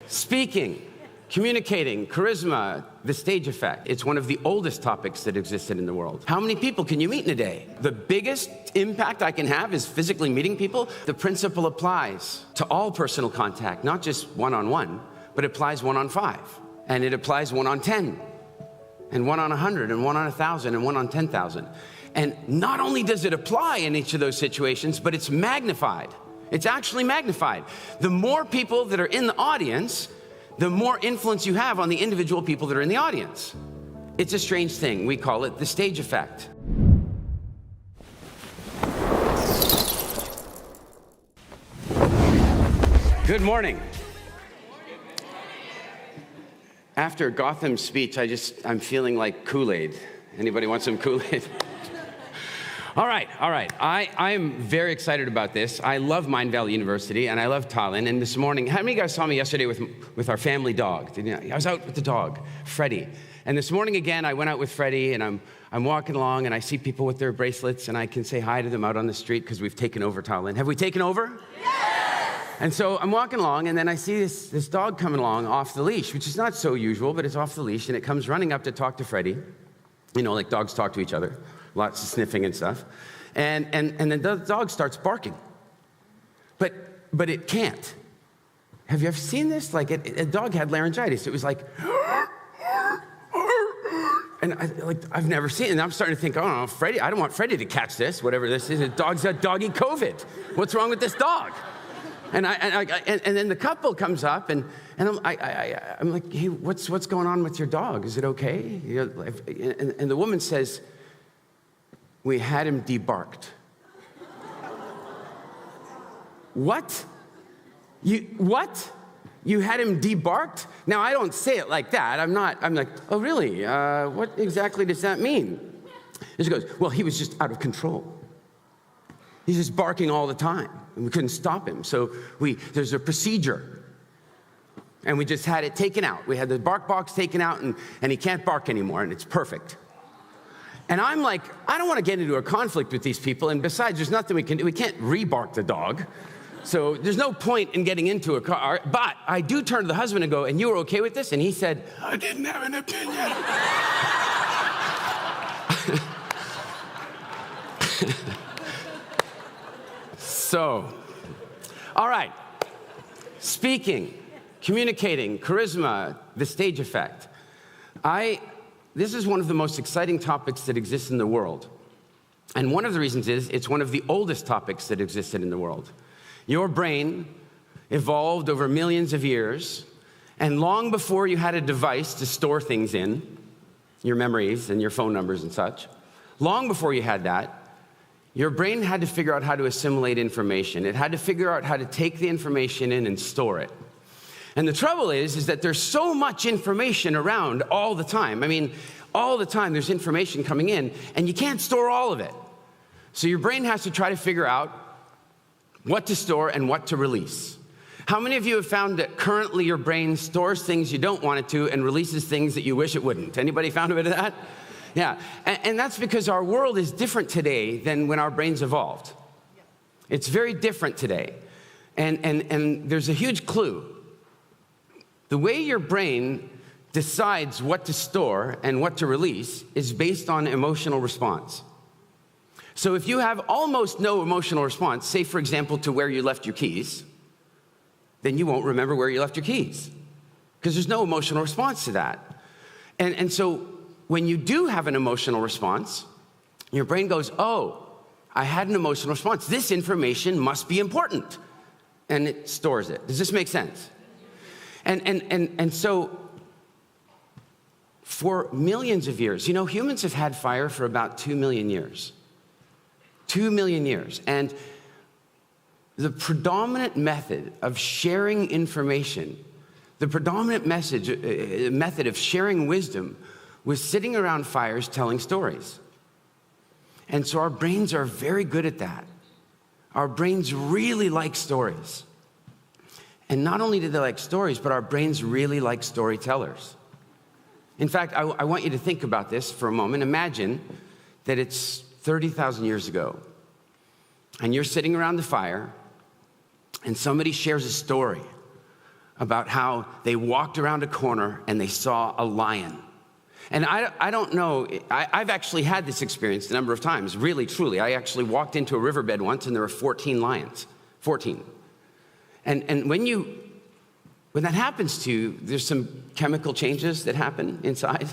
Speaking, communicating, charisma, the stage effect. It's one of the oldest topics that existed in the world. How many people can you meet in a day? The biggest impact I can have is physically meeting people. The principle applies to all personal contact, not just one-on-one, but it applies 1 on 5, and it applies 1 on 10, and 1 on 100, and 1 on 1,000, and 1 on 10,000. And not only does it apply in each of those situations, but it's magnified. It's actually magnified. The more people that are in the audience, the more influence you have on the individual people that are in the audience. It's a strange thing. We call it the stage effect. Good morning. After Gotham's speech, I'm feeling like Kool-Aid. Anybody want some Kool-Aid? All right. I'm very excited about this. I love Mind Valley University, and I love Tallinn. And this morning, how many of you guys saw me yesterday with our family dog? I was out with the dog, Freddie. And this morning, again, I went out with Freddie, and I'm walking along, and I see people with their bracelets, and I can say hi to them out on the street because we've taken over Tallinn. Have we taken over? Yes! And so I'm walking along, and then I see this dog coming along off the leash, which is not so usual, but it's off the leash, and it comes running up to talk to Freddie. You know, like dogs talk to each other. Lots of sniffing and stuff. And then the dog starts barking. But it can't. Have you ever seen this? Like, a dog had laryngitis. It was like, and I've never seen it. And I'm starting to think, oh, no, Freddie, I don't want Freddie to catch this, whatever this is. The dog's got doggy COVID. What's wrong with this dog? And then the couple comes up, and I'm like, hey, what's going on with your dog? Is it okay? And the woman says, we had him debarked. What? What? You had him debarked? Now, I don't say it like that. I'm like, oh, really? What exactly does that mean? And she goes, well, he was just out of control. He's just barking all the time, and we couldn't stop him. So there's a procedure, and we just had it taken out. We had the bark box taken out, and he can't bark anymore, and it's perfect. And I'm like, I don't want to get into a conflict with these people, and besides, there's nothing we can do. We can't re-bark the dog, so there's no point in getting into a car. But I do turn to the husband and go, and you were okay with this? And he said, I didn't have an opinion. So, all right, speaking, communicating, charisma, the stage effect. This is one of the most exciting topics that exists in the world. And one of the reasons is it's one of the oldest topics that existed in the world. Your brain evolved over millions of years, and long before you had a device to store things in, your memories and your phone numbers and such, long before you had that, your brain had to figure out how to assimilate information. It had to figure out how to take the information in and store it. And the trouble is that there's so much information around all the time. I mean, all the time there's information coming in, and you can't store all of it. So your brain has to try to figure out what to store and what to release. How many of you have found that currently your brain stores things you don't want it to and releases things that you wish it wouldn't? Anybody found a bit of that? Yeah, and that's because our world is different today than when our brains evolved. It's very different today. And there's a huge clue. The way your brain decides what to store and what to release is based on emotional response. So if you have almost no emotional response, say, for example, to where you left your keys, then you won't remember where you left your keys because there's no emotional response to that. And so when you do have an emotional response, your brain goes, oh, I had an emotional response. This information must be important. And it stores it. Does this make sense? And so for millions of years, humans have had fire for about 2 million years. 2 million years. And the predominant method of sharing information, the predominant method of sharing wisdom was sitting around fires telling stories. And so our brains are very good at that. Our brains really like stories. And not only do they like stories, but our brains really like storytellers. In fact, I want you to think about this for a moment. Imagine that it's 30,000 years ago, and you're sitting around the fire, and somebody shares a story about how they walked around a corner and they saw a lion. And I don't know, I've actually had this experience a number of times, really, truly. I actually walked into a riverbed once and there were 14 lions, 14. And when that happens to you, there's some chemical changes that happen inside.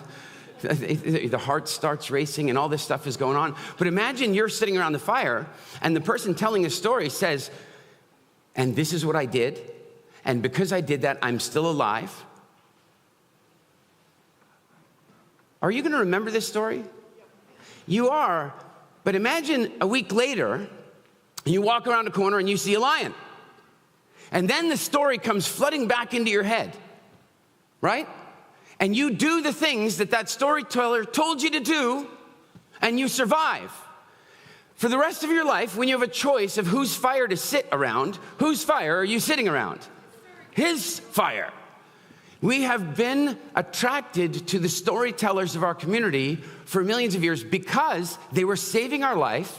The heart starts racing and all this stuff is going on. But imagine you're sitting around the fire and the person telling the story says, and this is what I did, and because I did that, I'm still alive. Are you going to remember this story? You are, but imagine a week later, you walk around a corner and you see a lion. And then the story comes flooding back into your head, right? And you do the things that storyteller told you to do, and you survive. For the rest of your life, when you have a choice of whose fire to sit around, whose fire are you sitting around? His fire. We have been attracted to the storytellers of our community for millions of years because they were saving our life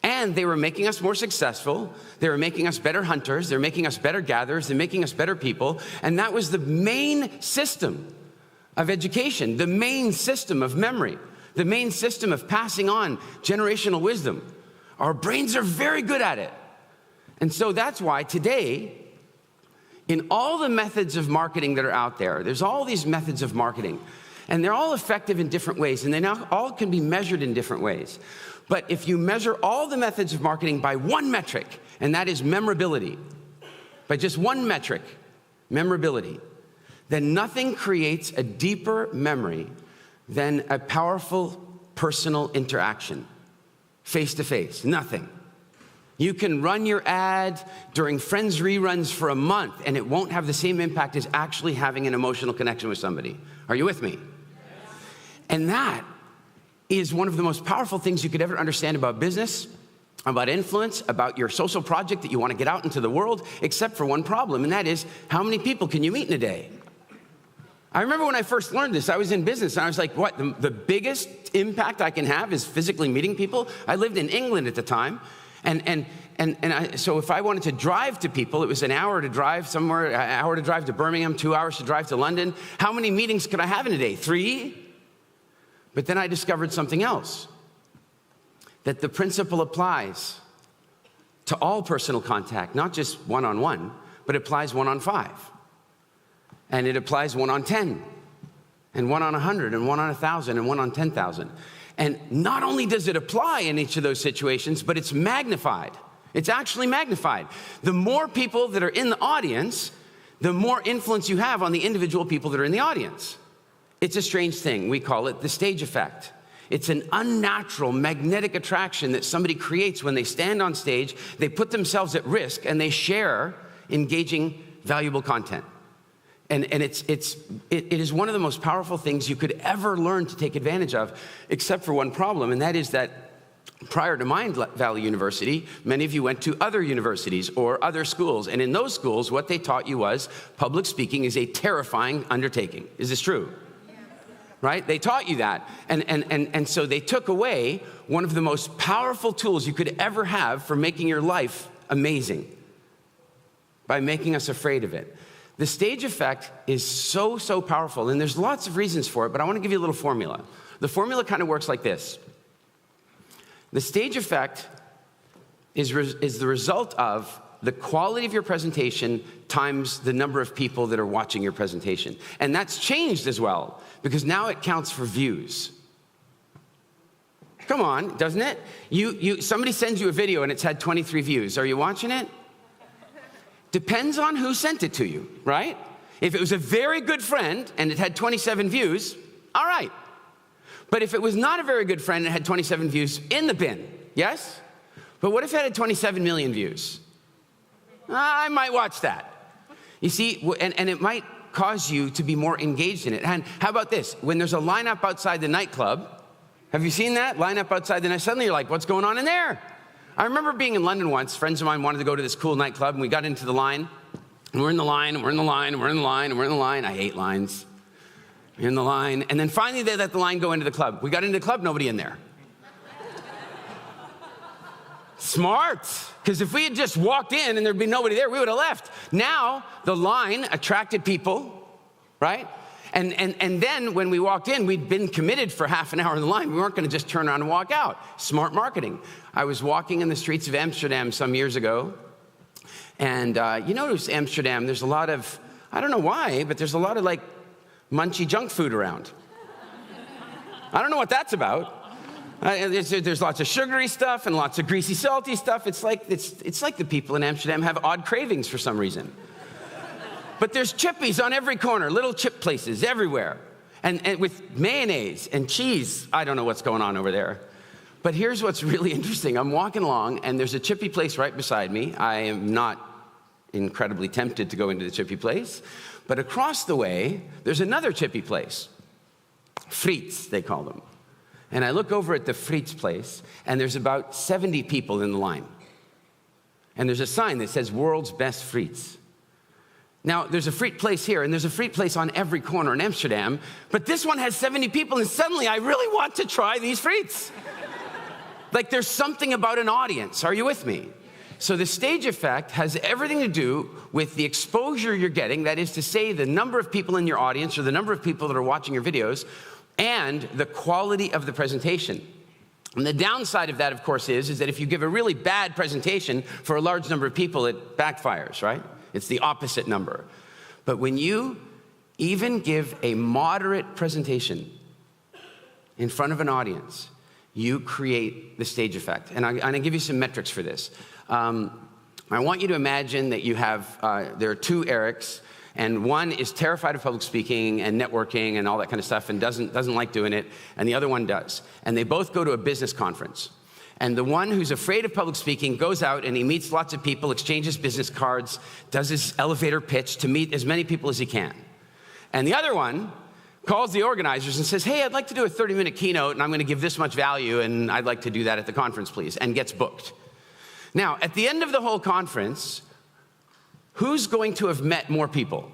and they were making us more successful. They were making us better hunters. They're making us better gatherers. They're making us better people. And that was the main system of education, the main system of memory, the main system of passing on generational wisdom. Our brains are very good at it. And so that's why today, in all the methods of marketing that are out there, there's all these methods of marketing, and they're all effective in different ways, and they now all can be measured in different ways. But if you measure all the methods of marketing by one metric, and that is memorability, by just one metric, memorability, then nothing creates a deeper memory than a powerful personal interaction, face-to-face, nothing. You can run your ad during Friends reruns for a month, and it won't have the same impact as actually having an emotional connection with somebody. Are you with me? Yes. And that is one of the most powerful things you could ever understand about business, about influence, about your social project that you want to get out into the world, except for one problem, and that is, how many people can you meet in a day? I remember when I first learned this, I was in business, and I was like, what, the biggest impact I can have is physically meeting people? I lived in England at the time. So if I wanted to drive to people, it was an hour to drive somewhere, an hour to drive to Birmingham, 2 hours to drive to London. How many meetings could I have in a day? 3? But then I discovered something else, that the principle applies to all personal contact, not just one-on-one, but it applies 1 on 5. And it applies 1 on 10, and 1 on 100, and 1 on 1,000, and 1 on 10,000. And not only does it apply in each of those situations, but it's magnified. It's actually magnified. The more people that are in the audience, the more influence you have on the individual people that are in the audience. It's a strange thing. We call it the stage effect. It's an unnatural magnetic attraction that somebody creates when they stand on stage, they put themselves at risk, and they share engaging, valuable content. And it is one of the most powerful things you could ever learn to take advantage of, except for one problem, and that is that prior to Mind Valley University, many of you went to other universities or other schools, and in those schools, what they taught you was public speaking is a terrifying undertaking. Is this true? Yeah. Right? They taught you that, and so they took away one of the most powerful tools you could ever have for making your life amazing by making us afraid of it. The stage effect is so powerful, and there's lots of reasons for it, but I want to give you a little formula. The formula kind of works like this. The stage effect is the result of the quality of your presentation times the number of people that are watching your presentation. And that's changed as well, because now it counts for views. Come on, doesn't it? Somebody sends you a video and it's had 23 views. Are you watching it? Depends on who sent it to you, right? If it was a very good friend and it had 27 views, all right. But if it was not a very good friend and it had 27 views, in the bin, yes? But what if it had 27 million views? I might watch that. You see, and it might cause you to be more engaged in it. And how about this? When there's a lineup outside the nightclub, have you seen that? Lineup outside the night, suddenly you're like, what's going on in there? I remember being in London once. Friends of mine wanted to go to this cool nightclub, and we got into the line. And we're in the line, and we're in the line, and we're in the line, and we're in the line. I hate lines. We're in the line. And then finally, they let the line go into the club. We got into the club, nobody in there. Smart. Because if we had just walked in and there'd be nobody there, we would have left. Now, the line attracted people, right? And then when we walked in, we'd been committed for half an hour in the line. We weren't going to just turn around and walk out. Smart marketing. I was walking in the streets of Amsterdam some years ago. And you notice Amsterdam, there's a lot of, I don't know why, but there's a lot of like munchy junk food around. I don't know what that's about. There's lots of sugary stuff and lots of greasy, salty stuff. It's like the people in Amsterdam have odd cravings for some reason. But there's chippies on every corner, little chip places everywhere. And with mayonnaise and cheese. I don't know what's going on over there. But here's what's really interesting. I'm walking along, and there's a chippy place right beside me. I am not incredibly tempted to go into the chippy place. But across the way, there's another chippy place. Friets, they call them. And I look over at the Friets place, and there's about 70 people in the line. And there's a sign that says, World's Best Friets. Now, there's a Friet place here, and there's a Friet place on every corner in Amsterdam, but this one has 70 people, and suddenly I really want to try these Friets. Like, there's something about an audience. Are you with me? So the stage effect has everything to do with the exposure you're getting, that is to say, the number of people in your audience or the number of people that are watching your videos, and the quality of the presentation. And the downside of that, of course, is that if you give a really bad presentation for a large number of people, it backfires, right? It's the opposite number. But when you even give a moderate presentation in front of an audience, you create the stage effect. And I'm going to give you some metrics for this. I want you to imagine that you have, there are two Erics, and one is terrified of public speaking and networking and all that kind of stuff and doesn't like doing it, and the other one does. And they both go to a business conference. And the one who's afraid of public speaking goes out and he meets lots of people, exchanges business cards, does his elevator pitch to meet as many people as he can. And the other one calls the organizers and says, hey, I'd like to do a 30-minute keynote, and I'm going to give this much value, and I'd like to do that at the conference, please, and gets booked. Now, at the end of the whole conference, who's going to have met more people?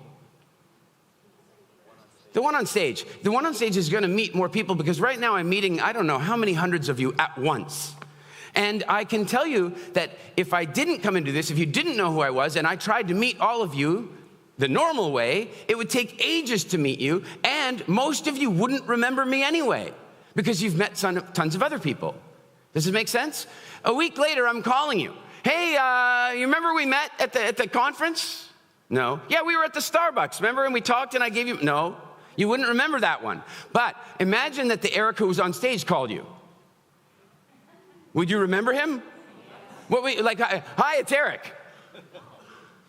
The one on stage. The one on stage is going to meet more people because right now I'm meeting, I don't know how many hundreds of you at once. And I can tell you that if I didn't come into this, if you didn't know who I was, and I tried to meet all of you the normal way, it would take ages to meet you, and most of you wouldn't remember me anyway because you've met tons of other people. Does it make sense? A week later, I'm calling you. Hey, you remember we met at the conference? No. Yeah, we were at the Starbucks, remember? And we talked and I gave you, no. You wouldn't remember that one. But imagine that the Eric who was on stage called you. Would you remember him? Hi, it's Eric.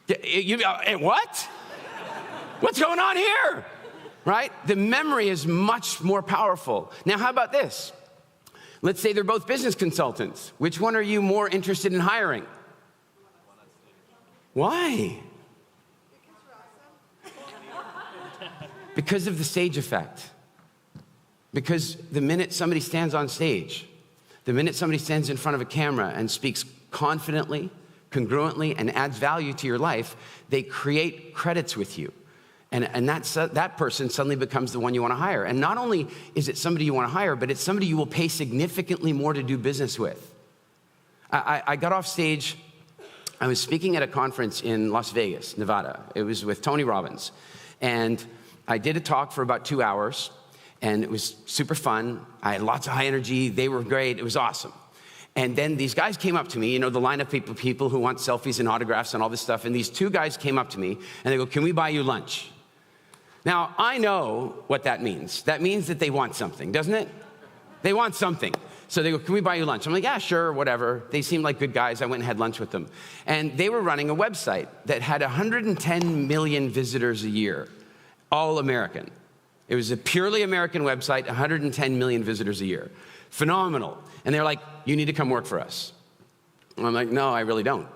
What? What's going on here? Right? The memory is much more powerful. Now, how about this? Let's say they're both business consultants. Which one are you more interested in hiring? Why? Because of the stage effect. Because the minute somebody stands on stage, the minute somebody stands in front of a camera and speaks confidently, congruently, and adds value to your life, they create credits with you. And that person suddenly becomes the one you want to hire. And not only is it somebody you want to hire, but it's somebody you will pay significantly more to do business with. I got off stage. I was speaking at a conference in Las Vegas, Nevada. It was with Tony Robbins. And I did a talk for about 2 hours, and it was super fun. I had lots of high energy. They were great. It was awesome. And then these guys came up to me, the line of people who want selfies and autographs and all this stuff. And these two guys came up to me, and they go, can we buy you lunch? Now, I know what that means. That means that they want something, doesn't it? They want something. So they go, can we buy you lunch? I'm like, yeah, sure, whatever. They seemed like good guys. I went and had lunch with them. And they were running a website that had 110 million visitors a year, all American. It was a purely American website, 110 million visitors a year. Phenomenal. And they're like, you need to come work for us. And I'm like, no, I really don't.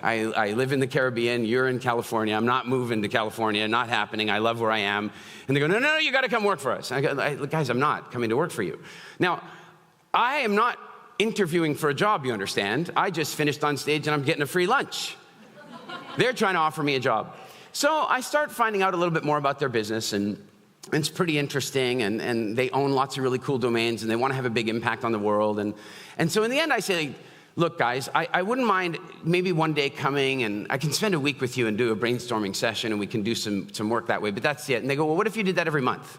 I live in the Caribbean, you're in California, I'm not moving to California, not happening, I love where I am. And they go, no, you gotta come work for us. And I go, guys, I'm not coming to work for you. Now, I am not interviewing for a job, you understand. I just finished on stage and I'm getting a free lunch. They're trying to offer me a job. So I start finding out a little bit more about their business, and it's pretty interesting, and they own lots of really cool domains, and they wanna have a big impact on the world. And so in the end, I say, look, guys, I wouldn't mind maybe one day coming and I can spend a week with you and do a brainstorming session and we can do some work that way, but that's it. And they go, well, what if you did that every month?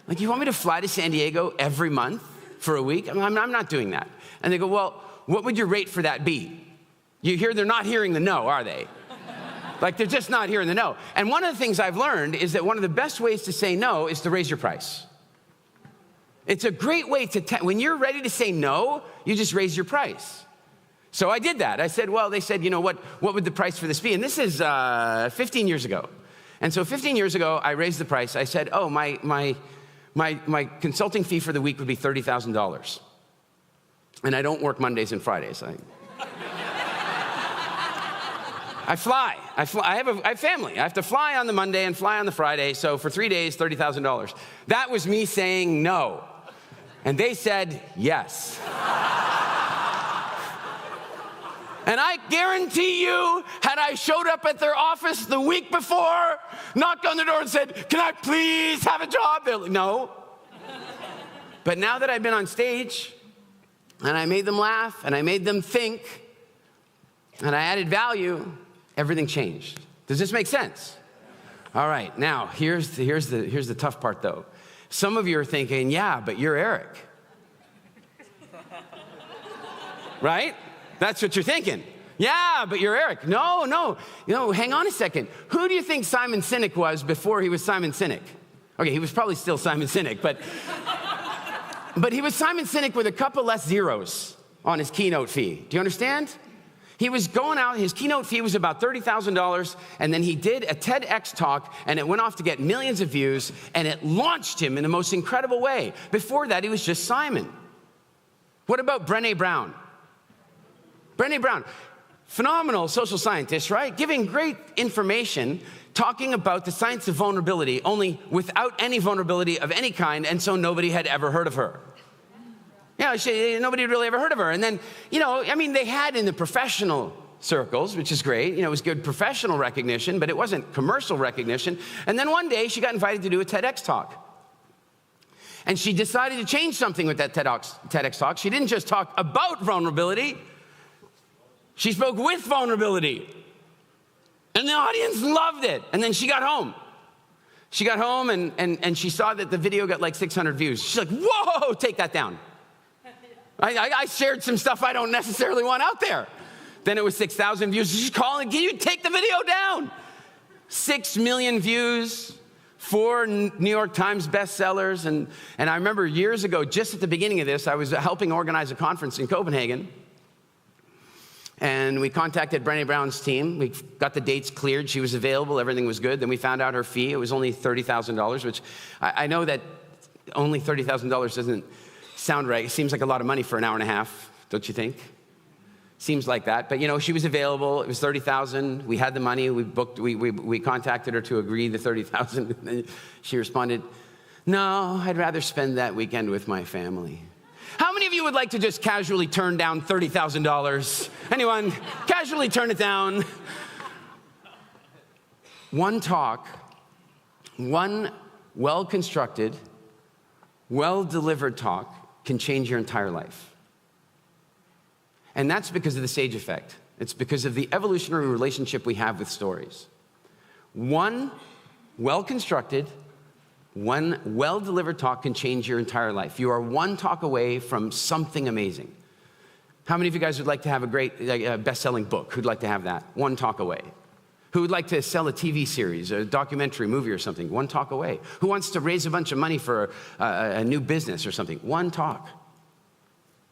Like, you want me to fly to San Diego every month for a week? I'm not doing that. And they go, well, what would your rate for that be? You hear they're not hearing the no, are they? Like, they're just not hearing the no. And one of the things I've learned is that one of the best ways to say no is to raise your price. It's a great way when you're ready to say no, you just raise your price. So I did that. I said, well, they said, you know, what would the price for this be? And this is 15 years ago. And so 15 years ago, I raised the price. I said, oh, my consulting fee for the week would be $30,000. And I don't work Mondays and Fridays. I fly. I have family. I have to fly on the Monday and fly on the Friday. So for 3 days, $30,000. That was me saying no. And they said yes. And I guarantee you, had I showed up at their office the week before, knocked on the door and said, can I please have a job? They're like, no. But now that I've been on stage, and I made them laugh, and I made them think, and I added value, everything changed. Does this make sense? All right, now, here's the tough part, though. Some of you are thinking, yeah, but you're Eric. Right? That's what you're thinking. Yeah, but you're Eric. No, hang on a second. Who do you think Simon Sinek was before he was Simon Sinek? Okay, he was probably still Simon Sinek, but he was Simon Sinek with a couple less zeros on his keynote fee. Do you understand? He was going out, his keynote fee was about $30,000, and then he did a TEDx talk, and it went off to get millions of views, and it launched him in the most incredible way. Before that, he was just Simon. What about Brené Brown? Brené Brown, phenomenal social scientist, right? Giving great information, talking about the science of vulnerability, only without any vulnerability of any kind, and so nobody had ever heard of her. Yeah, nobody had really ever heard of her. And then, they had in the professional circles, which is great. It was good professional recognition, but it wasn't commercial recognition. And then one day, she got invited to do a TEDx talk. And she decided to change something with that TEDx talk. She didn't just talk about vulnerability. She spoke with vulnerability. And the audience loved it. And then she got home. She got home and she saw that the video got like 600 views. She's like, whoa, take that down. I shared some stuff I don't necessarily want out there. Then it was 6,000 views. She's calling, can you take the video down? 6 million views, 4 New York Times bestsellers. And I remember years ago, just at the beginning of this, I was helping organize a conference in Copenhagen. And we contacted Brené Brown's team. We got the dates cleared. She was available. Everything was good. Then we found out her fee. It was only $30,000, which I know that only $30,000 doesn't sound right. It seems like a lot of money for an hour and a half, don't you think? Seems like that. But, she was available. It was $30,000. We had the money. We contacted her to agree the $30,000. And she responded, no, I'd rather spend that weekend with my family. How many of you would like to just casually turn down $30,000? Anyone? Casually turn it down. One talk, one well-constructed, well-delivered talk can change your entire life. And that's because of the sage effect. It's because of the evolutionary relationship we have with stories. One well-constructed, one well-delivered talk can change your entire life. You are one talk away from something amazing. How many of you guys would like to have a great best-selling book? Who'd like to have that? One talk away. Who would like to sell a TV series, a documentary, movie or something? One talk away. Who wants to raise a bunch of money for a new business or something? One talk.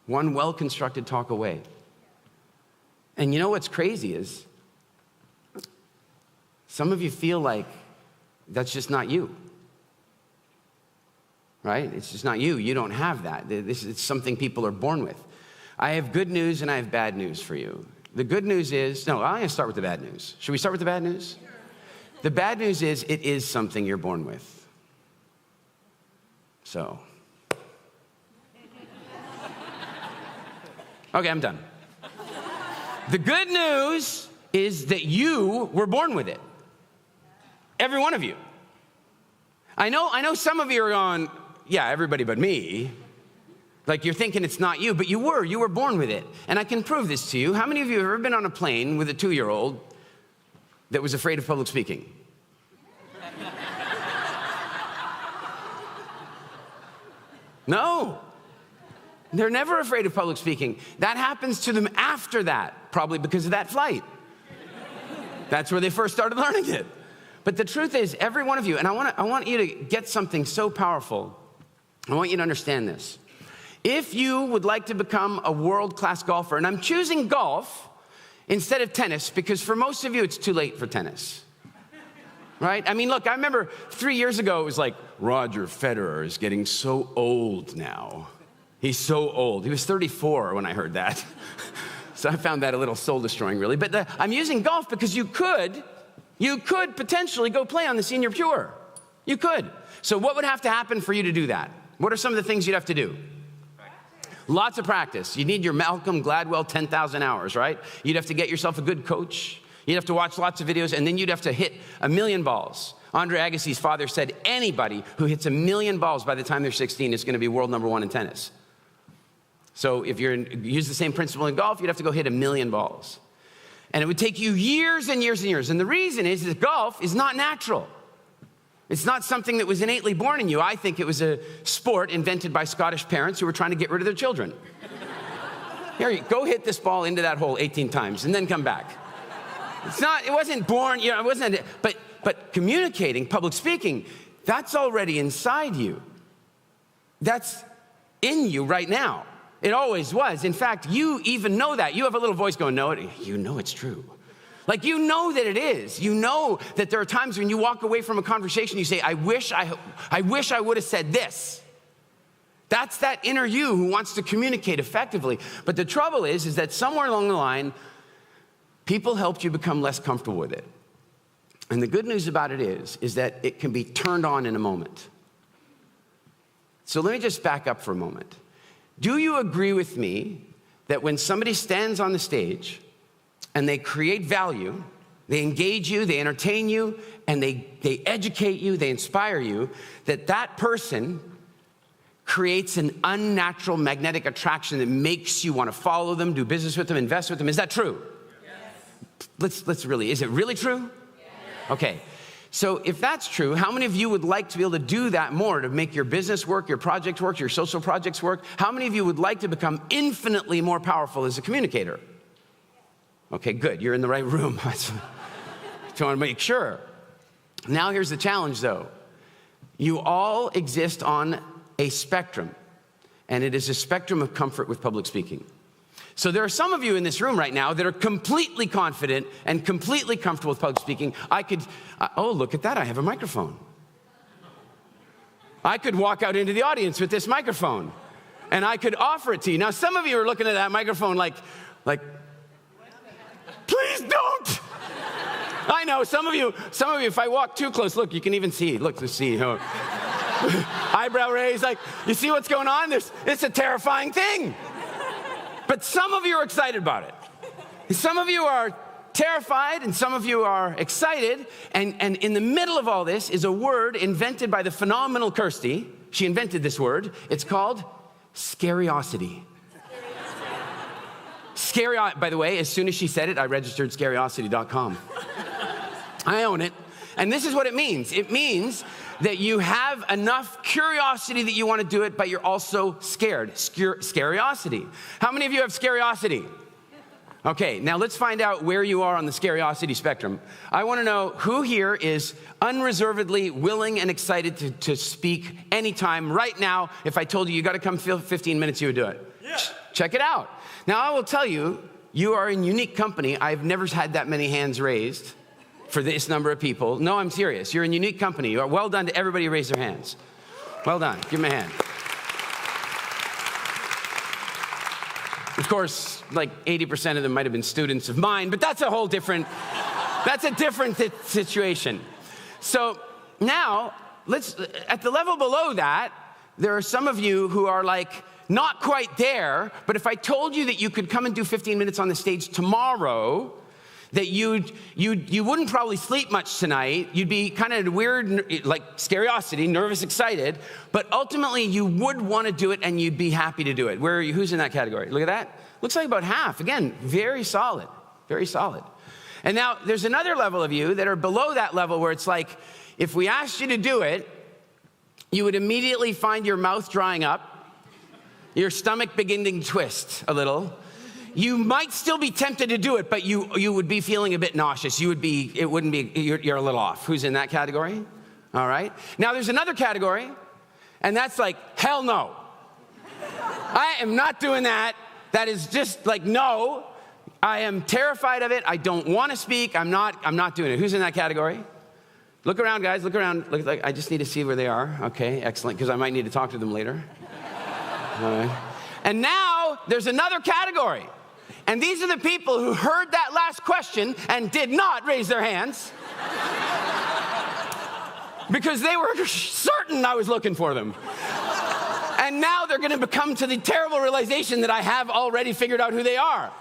One well-constructed talk away. And you know what's crazy is some of you feel like that's just not you. Right? It's just not you. You don't have that. This is something people are born with. I have good news and I have bad news for you. The good news is, I'm going to start with the bad news. Should we start with the bad news? The bad news is it is something you're born with. So. Okay, I'm done. The good news is that you were born with it. Every one of you. I know some of you are going, yeah, everybody but me. Like you're thinking it's not you, but you were born with it. And I can prove this to you. How many of you have ever been on a plane with a 2-year-old that was afraid of public speaking? No. They're never afraid of public speaking. That happens to them after that, probably because of that flight. That's where they first started learning it. But the truth is, every one of you, and I want you to get something so powerful. I want you to understand this. If you would like to become a world-class golfer, and I'm choosing golf instead of tennis because for most of you, it's too late for tennis. Right? I mean, look, I remember 3 years ago, it was like, Roger Federer is getting so old now. He's so old. He was 34 when I heard that. So I found that a little soul-destroying, really. But I'm using golf because you could potentially go play on the Senior Pure. You could. So what would have to happen for you to do that? What are some of the things you'd have to do? Lots of practice. You need your Malcolm Gladwell 10,000 hours, right? You'd have to get yourself a good coach. You'd have to watch lots of videos, and then you'd have to hit 1,000,000 balls. Andre Agassi's father said anybody who hits 1,000,000 balls by the time they're 16 is going to be world number 1 in tennis. So if use the same principle in golf, you'd have to go hit 1,000,000 balls. And it would take you years and years and years. And the reason is that golf is not natural. It's not something that was innately born in you. I think it was a sport invented by Scottish parents who were trying to get rid of their children. Here, go hit this ball into that hole 18 times and then come back. It wasn't born, it wasn't, but communicating, public speaking, that's already inside you. That's in you right now. It always was. In fact, you even know that. You have a little voice going, no, you know it's true. Like, you know that it is. You know that there are times when you walk away from a conversation, you say, I wish I would have said this. That's that inner you who wants to communicate effectively. But the trouble is that somewhere along the line, people helped you become less comfortable with it. And the good news about it is that it can be turned on in a moment. So let me just back up for a moment. Do you agree with me that when somebody stands on the stage and they create value, they engage you, they entertain you, and they educate you, they inspire you, that person creates an unnatural magnetic attraction that makes you want to follow them, do business with them, invest with them? Is that true? Yes. Is it really true? Yes. Okay. So if that's true, how many of you would like to be able to do that more to make your business work, your project work, your social projects work? How many of you would like to become infinitely more powerful as a communicator? Okay, good. You're in the right room. I just want to make sure. Now here's the challenge, though. You all exist on a spectrum, and it is a spectrum of comfort with public speaking. So there are some of you in this room right now that are completely confident and completely comfortable with public speaking. Oh, look at that, I have a microphone. I could walk out into the audience with this microphone, and I could offer it to you. Now, some of you are looking at that microphone like, please don't. I know, some of you, if I walk too close, look, you can even see, eyebrow raised, like, you see what's going on? It's a terrifying thing. But some of you are excited about it. Some of you are terrified, and some of you are excited. And in the middle of all this is a word invented by the phenomenal Kirsty. She invented this word. It's called scariosity. By the way, as soon as she said it, I registered scariosity.com. I own it. And this is what it means. It means that you have enough curiosity that you want to do it, but you're also scared. Scariosity. How many of you have scariosity? Okay, now let's find out where you are on the scariosity spectrum. I want to know who here is unreservedly willing and excited to speak anytime right now. If I told you got to come 15 minutes, you would do it. Yeah. Check it out. Now, I will tell you, you are in unique company. I've never had that many hands raised for this number of people. No, I'm serious. You're in unique company. You are well done to everybody who raised their hands. Well done. Give them a hand. Of course, like 80% of them might have been students of mine, but that's a whole different, situation. So now, at the level below that, there are some of you who are like, not quite there, but if I told you that you could come and do 15 minutes on the stage tomorrow, that you wouldn't probably sleep much tonight. You'd be kind of weird, like scariosity, nervous, excited, but ultimately you would want to do it and you'd be happy to do it. Where are you? Who's in that category? Look at that. Looks like about half. Again, very solid, very solid. And now there's another level of you that are below that level where it's like, if we asked you to do it, you would immediately find your mouth drying up, your stomach beginning to twist a little. You might still be tempted to do it, but you would be feeling a bit nauseous. You're a little off. Who's in that category? All right. Now there's another category, and that's like, hell no. I am not doing that. That is just like, no. I am terrified of it. I don't want to speak. I'm not doing it. Who's in that category? Look around, guys. Look around. I just need to see where they are. Okay, excellent, because I might need to talk to them later. All right. And now there's another category. And these are the people who heard that last question and did not raise their hands because they were certain I was looking for them. And now they're going to come to the terrible realization that I have already figured out who they are.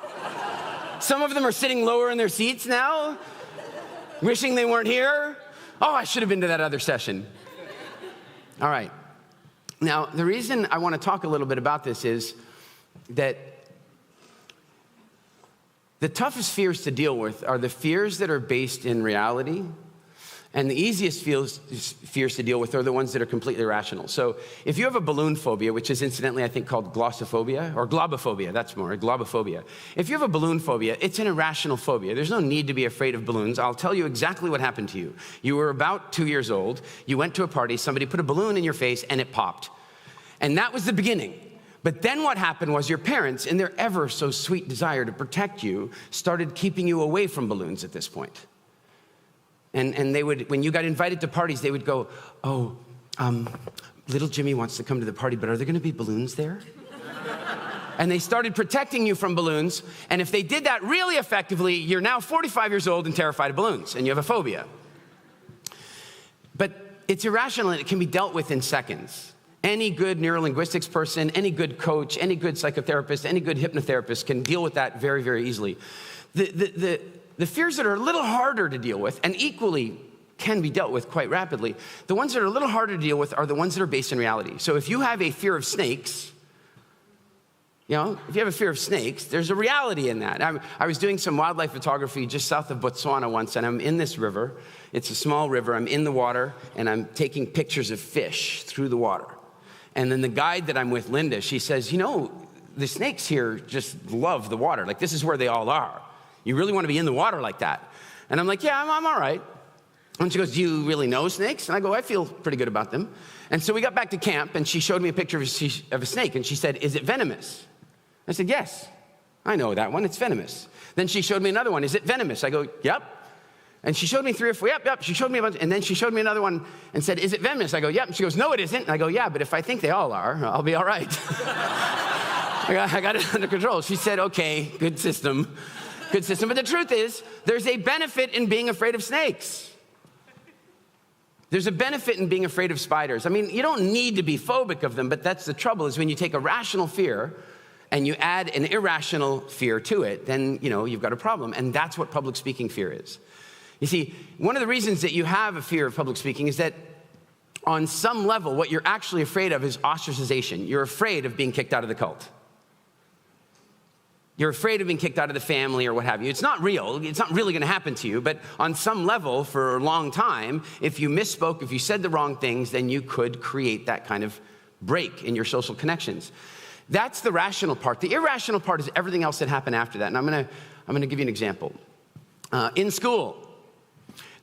Some of them are sitting lower in their seats now, wishing they weren't here. Oh, I should have been to that other session. All right. Now, the reason I want to talk a little bit about this is that the toughest fears to deal with are the fears that are based in reality, and the easiest fears to deal with are the ones that are completely irrational. So if you have a balloon phobia, which is incidentally I think called glossophobia, or globophobia, that's more, globophobia. If you have a balloon phobia, it's an irrational phobia. There's no need to be afraid of balloons. I'll tell you exactly what happened to you. You were about 2 years old, you went to a party, somebody put a balloon in your face and it popped. And that was the beginning. But then what happened was your parents, in their ever so sweet desire to protect you, started keeping you away from balloons at this point. And they would, when you got invited to parties, they would go, oh, little Jimmy wants to come to the party, but are there going to be balloons there? And they started protecting you from balloons. And if they did that really effectively, you're now 45 years old and terrified of balloons, and you have a phobia. But it's irrational, and it can be dealt with in seconds. Any good neurolinguistics person, any good coach, any good psychotherapist, any good hypnotherapist can deal with that very, very easily. The fears that are a little harder to deal with, and equally can be dealt with quite rapidly, the ones that are a little harder to deal with are the ones that are based in reality. So if you have a fear of snakes, if you have a fear of snakes, there's a reality in that. I was doing some wildlife photography just south of Botswana once, and I'm in this river. It's a small river. I'm in the water, and I'm taking pictures of fish through the water. And then the guide that I'm with, Linda, she says, the snakes here just love the water. Like, this is where they all are. You really want to be in the water like that? And I'm like, yeah, I'm all right. And she goes, do you really know snakes? And I go, I feel pretty good about them. And so we got back to camp, and she showed me a picture of a snake, and she said, is it venomous? I said, yes, I know that one. It's venomous. Then she showed me another one. Is it venomous? I go, yep. And she showed me 3 or 4, yep. She showed me a bunch, and then she showed me another one and said, is it venomous? I go, yep. And she goes, no, it isn't. And I go, yeah, but if I think they all are, I'll be all right. I got it under control. She said, okay, good system. Good system. But the truth is, there's a benefit in being afraid of snakes. There's a benefit in being afraid of spiders. I mean, you don't need to be phobic of them, but that's the trouble, is when you take a rational fear and you add an irrational fear to it, then, you've got a problem. And that's what public speaking fear is. You see, one of the reasons that you have a fear of public speaking is that on some level, what you're actually afraid of is ostracization. You're afraid of being kicked out of the cult. You're afraid of being kicked out of the family or what have you. It's not real. It's not really going to happen to you. But on some level, for a long time, if you misspoke, if you said the wrong things, then you could create that kind of break in your social connections. That's the rational part. The irrational part is everything else that happened after that. And I'm going to give you an example. In school,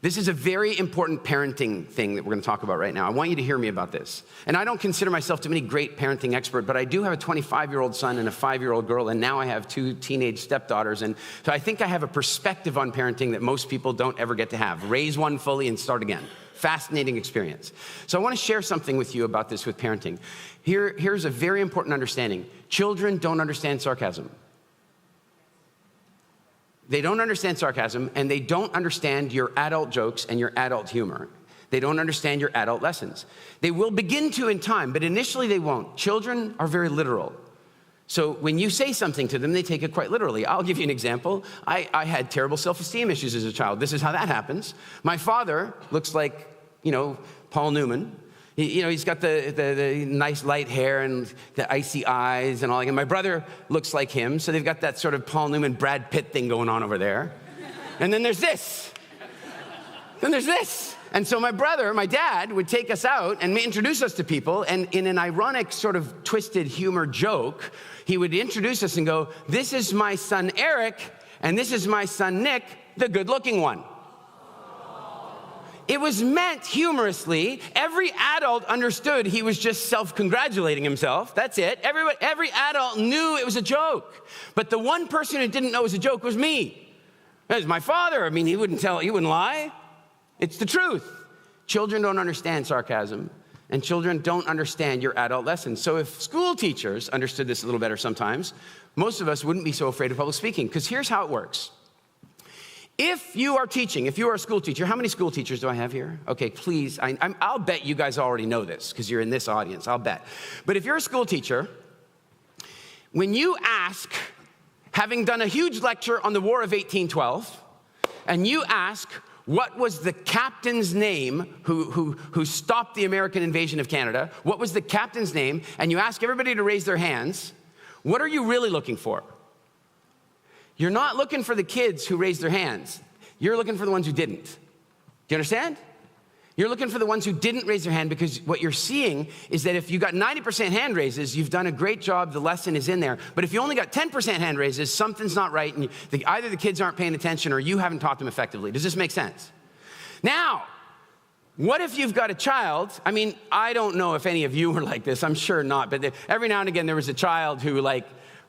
this is a very important parenting thing that we're going to talk about right now. I want you to hear me about this. And I don't consider myself to be any great parenting expert, but I do have a 25-year-old son and a 5-year-old girl, and now I have 2 teenage stepdaughters. And so I think I have a perspective on parenting that most people don't ever get to have. Raise one fully and start again. Fascinating experience. So I want to share something with you about this with parenting. Here's a very important understanding. Children don't understand sarcasm. They don't understand sarcasm, and they don't understand your adult jokes and your adult humor. They don't understand your adult lessons. They will begin to in time, but initially they won't. Children are very literal. So when you say something to them, they take it quite literally. I'll give you an example. I had terrible self-esteem issues as a child. This is how that happens. My father looks like, Paul Newman. He's got the nice light hair and the icy eyes and all. And my brother looks like him, so they've got that sort of Paul Newman, Brad Pitt thing going on over there. And then there's this. Then there's this. And so my dad, would take us out and introduce us to people, and in an ironic sort of twisted humor joke, he would introduce us and go, "This is my son Eric, and this is my son Nick, the good-looking one." It was meant humorously. Every adult understood he was just self-congratulating himself. That's it. Every adult knew it was a joke. But the one person who didn't know it was a joke was me. That was my father. I mean, he wouldn't lie. It's the truth. Children don't understand sarcasm, and children don't understand your adult lessons. So if school teachers understood this a little better sometimes, most of us wouldn't be so afraid of public speaking, because here's how it works. If you are a school teacher, how many school teachers do I have here? Okay, please, I'll bet you guys already know this, because you're in this audience, I'll bet. But if you're a school teacher, when you ask, having done a huge lecture on the War of 1812, and you ask, what was the captain's name who stopped the American invasion of Canada? What was the captain's name? And you ask everybody to raise their hands. What are you really looking for? You're not looking for the kids who raised their hands. You're looking for the ones who didn't. Do you understand? You're looking for the ones who didn't raise their hand, because what you're seeing is that if you got 90% hand raises, you've done a great job, the lesson is in there. But if you only got 10% hand raises, something's not right, and either the kids aren't paying attention or you haven't taught them effectively. Does this make sense? Now, what if you've got a child? I mean, I don't know if any of you were like this, I'm sure not, but every now and again there was a child who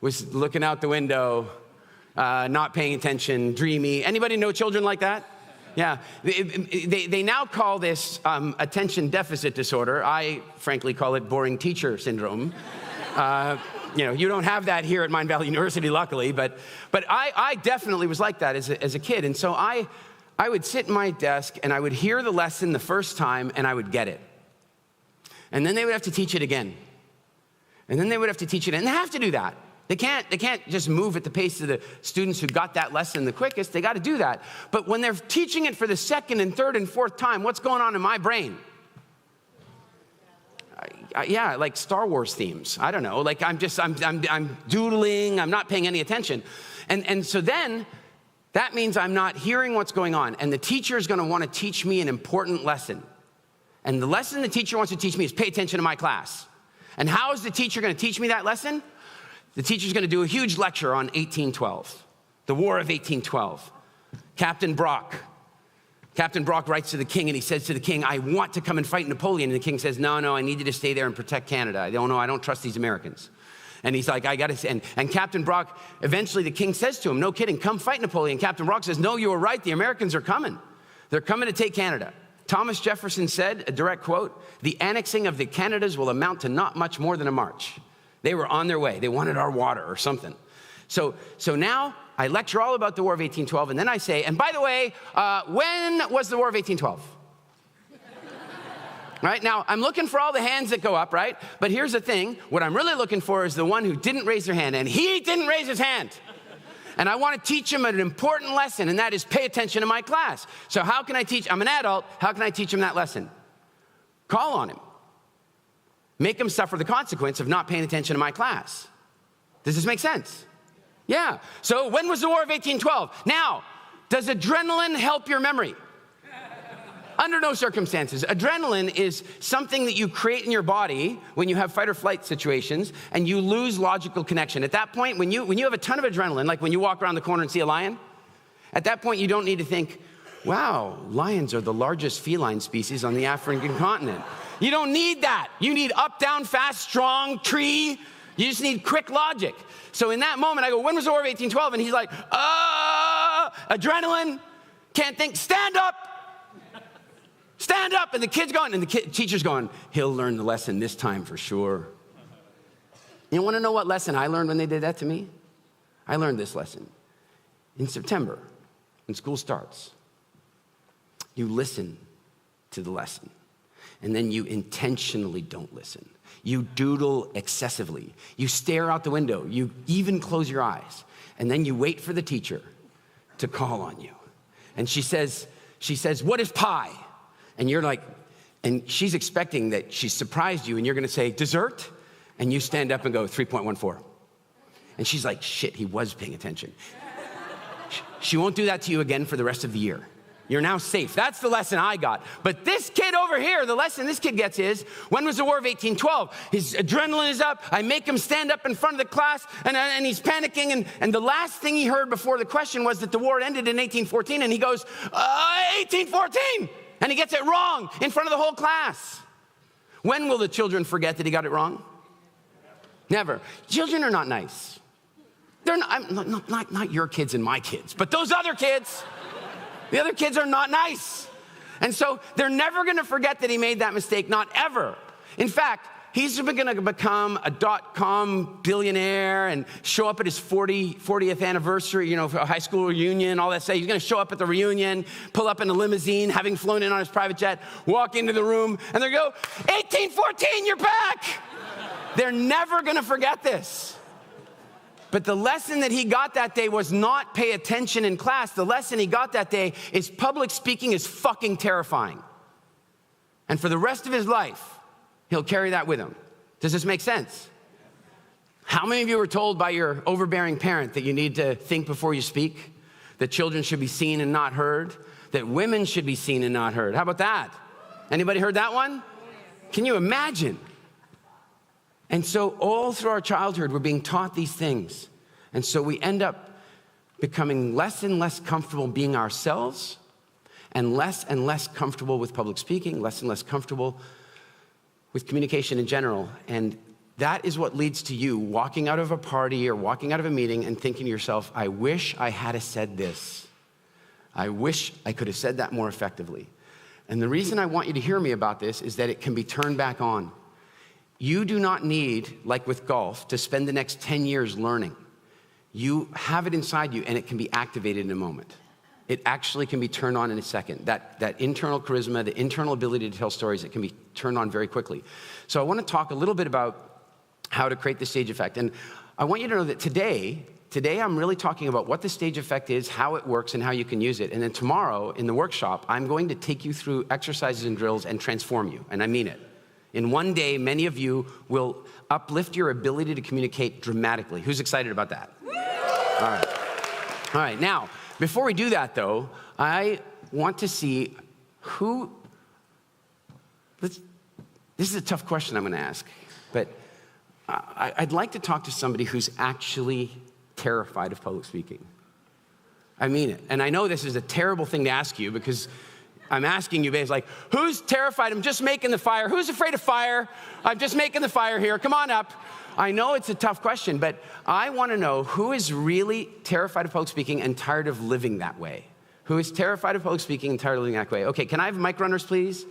was looking out the window, not paying attention, dreamy. Anybody know children like that? Yeah, they now call this attention deficit disorder. I frankly call it boring teacher syndrome. You don't have that here at Mind Valley University, luckily, but I definitely was like that as a kid. And so I would sit in my desk and I would hear the lesson the first time and I would get it. And then they would have to teach it again. And then they would have to teach it, and they have to do that. They can't just move at the pace of the students who got that lesson the quickest. They got to do that. But when they're teaching it for the second and third and fourth time, what's going on in my brain? Yeah, like Star Wars themes. I don't know. Like I'm doodling. I'm not paying any attention. And so then that means I'm not hearing what's going on. And the teacher is going to want to teach me an important lesson. And the lesson the teacher wants to teach me is pay attention to my class. And how is the teacher going to teach me that lesson? The teacher's going to do a huge lecture on 1812, the War of 1812. Captain Brock writes to the king, and he says to the king, "I want to come and fight Napoleon." And the king says, no, I need you to stay there and protect Canada. I don't trust these Americans. And he's like, I got to, and Captain Brock, eventually the king says to him, "No kidding, come fight Napoleon." Captain Brock says, "No, you were right, the Americans are coming. They're coming to take Canada." Thomas Jefferson said, a direct quote, "The annexing of the Canadas will amount to not much more than a march." They were on their way. They wanted our water or something. So now I lecture all about the War of 1812, and then I say, and by the way, when was the War of 1812? Right? Now, I'm looking for all the hands that go up, right? But here's the thing. What I'm really looking for is the one who didn't raise their hand, and he didn't raise his hand. And I want to teach him an important lesson, and that is pay attention to my class. So how can I teach? I'm an adult. How can I teach him that lesson? Call on him. Make him suffer the consequence of not paying attention to my class. Does this make sense? Yeah. So when was the War of 1812? Now, does adrenaline help your memory? Under no circumstances. Adrenaline is something that you create in your body when you have fight or flight situations and you lose logical connection. At that point, when you have a ton of adrenaline, like when you walk around the corner and see a lion, at that point you don't need to think, wow, lions are the largest feline species on the African continent. You don't need that. You need up, down, fast, strong, tree. You just need quick logic. So in that moment, I go, when was the War of 1812? And he's like, adrenaline, can't think, stand up. Stand up. And the kid's going, and the teacher's going, he'll learn the lesson this time for sure. You want to know what lesson I learned when they did that to me? I learned this lesson. In September, when school starts, you listen to the lesson. and then you intentionally don't listen. You doodle excessively. You stare out the window. You even close your eyes. And then you wait for the teacher to call on you. And she says, what is pi? And you're like, and she's expecting that she's surprised you, and you're gonna say, dessert? And you stand up and go, 3.14. And she's like, shit, he was paying attention. She won't do that to you again for the rest of the year. You're now safe. That's the lesson I got. But this kid over here, the lesson this kid gets is, when was the War of 1812? His adrenaline is up. I make him stand up in front of the class, and he's panicking. And the last thing he heard before the question was that the war ended in 1814. And he goes, 1814! And he gets it wrong in front of the whole class. When will the children forget that he got it wrong? Never. Children are not nice. They're not your kids and my kids, but those other kids. The other kids are not nice. And so they're never gonna forget that he made that mistake, not ever. In fact, he's gonna become a .com billionaire and show up at his 40th anniversary, for a high school reunion, all that stuff. He's gonna show up at the reunion, pull up in a limousine, having flown in on his private jet, walk into the room, and they go, 1814, you're back! They're never gonna forget this. But the lesson that he got that day was not pay attention in class. The lesson he got that day is public speaking is fucking terrifying. And for the rest of his life, he'll carry that with him. Does this make sense? How many of you were told by your overbearing parent that you need to think before you speak? That children should be seen and not heard? That women should be seen and not heard? How about that? Anybody heard that one? Can you imagine? And so all through our childhood, we're being taught these things. And so we end up becoming less and less comfortable being ourselves, and less comfortable with public speaking, less and less comfortable with communication in general. And that is what leads to you walking out of a party or walking out of a meeting and thinking to yourself, I wish I had said this. I wish I could have said that more effectively. And the reason I want you to hear me about this is that it can be turned back on. You do not need, like with golf, to spend the next 10 years learning. You have it inside you, and it can be activated in a moment. It actually can be turned on in a second. That internal charisma, the internal ability to tell stories, it can be turned on very quickly. So I want to talk a little bit about how to create the stage effect. And I want you to know that today I'm really talking about what the stage effect is, how it works, and how you can use it. And then tomorrow, in the workshop, I'm going to take you through exercises and drills and transform you, and I mean it. In one day, many of you will uplift your ability to communicate dramatically. Who's excited about that? All right, now, before we do that though, I want to see this is a tough question I'm gonna ask, but I'd like to talk to somebody who's actually terrified of public speaking. I mean it, and I know this is a terrible thing to ask you because I'm asking you, basically, like, who's terrified? I'm just making the fire. Who's afraid of fire? I'm just making the fire here. Come on up. I know it's a tough question, but I want to know who is really terrified of public speaking and tired of living that way. Who is terrified of public speaking and tired of living that way? Okay, can I have mic runners, please?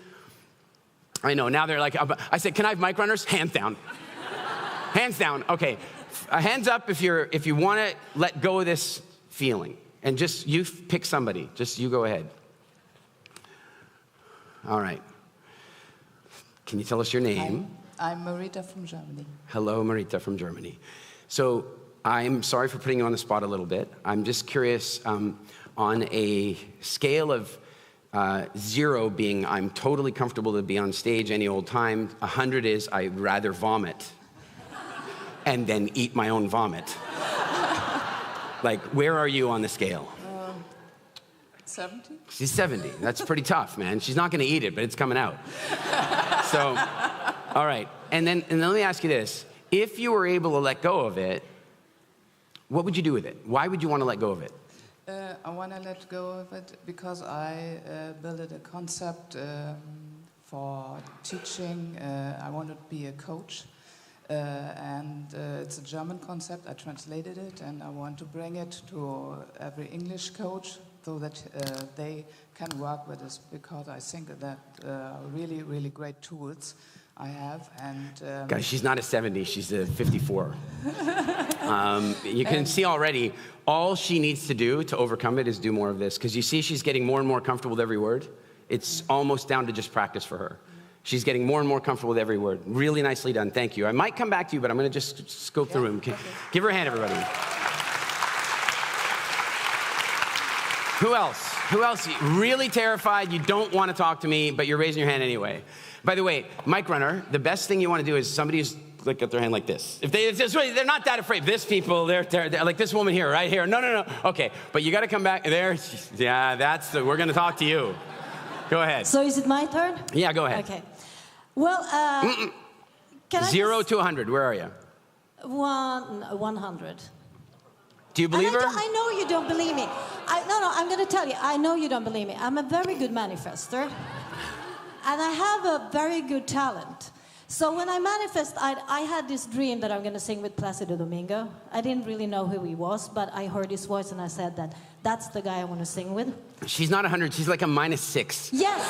I know, now they're like, I said, can I have mic runners? Hands down. Hands down, okay. Hands up if you want to let go of this feeling. And just, you pick somebody. Just you go ahead. All right. Can you tell us your name? I'm Marita from Germany. Hello, Marita from Germany. So I'm sorry for putting you on the spot a little bit. I'm just curious, on a scale of 0 being I'm totally comfortable to be on stage any old time, 100 is I'd rather vomit and then eat my own vomit. Like, where are you on the scale? 70? She's 70. That's pretty tough, man. She's not gonna eat it, but it's coming out. So, all right. And then let me ask you this. If you were able to let go of it, what would you do with it? Why would you want to let go of it? I want to let go of it because I built a concept for teaching. I want to be a coach. And it's a German concept. I translated it, and I want to bring it to every English coach so that they can work with this, because I think that really, really great tools I have. And guys, she's not a 70, she's a 54. You can see already, all she needs to do to overcome it is do more of this, because you see she's getting more and more comfortable with every word. It's almost down to just practice for her. She's getting more and more comfortable with every word. Really nicely done, thank you. I might come back to you, but I'm gonna just scope the room. Okay. Give her a hand, everybody. Who else? Who else? Really terrified, you don't wanna talk to me, but you're raising your hand anyway. By the way, mic runner, the best thing you wanna do is somebody who's got their hand like this. They're not that afraid. This people, they're like this woman here, right here. No. Okay, but you gotta come back there. Yeah, we're gonna talk to you. Go ahead. So is it my turn? Yeah, go ahead. Okay. Well, can I 0 to 100, where are you? 100. Do you believe her? I know you don't believe me. No, I'm going to tell you. I know you don't believe me. I'm a very good manifester. And I have a very good talent. So when I manifest, I had this dream that I'm going to sing with Placido Domingo. I didn't really know who he was, but I heard his voice and I said that's the guy I want to sing with. She's not 100, she's like a -6. Yes.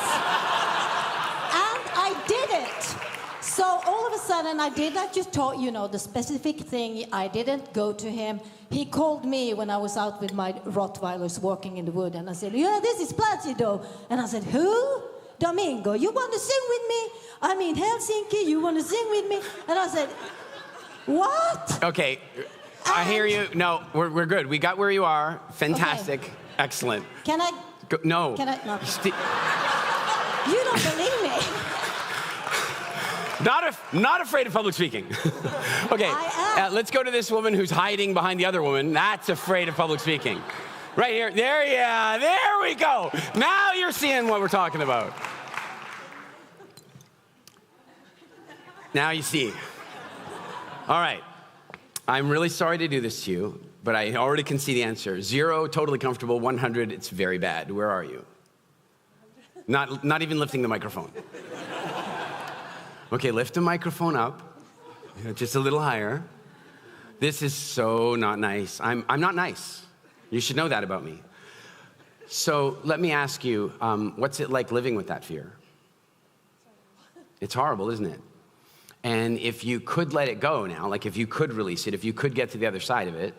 And I did it. So all of a sudden I did. I just taught, the specific thing. I didn't go to him. He called me when I was out with my Rottweilers walking in the wood. And I said, yeah, this is Placido. And I said, who? Domingo, you want to sing with me? I'm in Helsinki, you want to sing with me? And I said, what? Okay, I hear you. No, we're good. We got where you are. Fantastic. Okay. Excellent. Can I? No. Can I? No. You don't believe me. Not afraid of public speaking. Okay, I am. let's go to this woman who's hiding behind the other woman. That's afraid of public speaking. Right here. There we go. Now you're seeing what we're talking about. Now you see. All right. I'm really sorry to do this to you, but I already can see the answer. 0, totally comfortable. 100, it's very bad. Where are you? Not even lifting the microphone. Okay, lift the microphone up, just a little higher. This is so not nice. I'm not nice. You should know that about me. So let me ask you, what's it like living with that fear? It's horrible, isn't it? And if you could let it go now, like if you could release it, if you could get to the other side of it,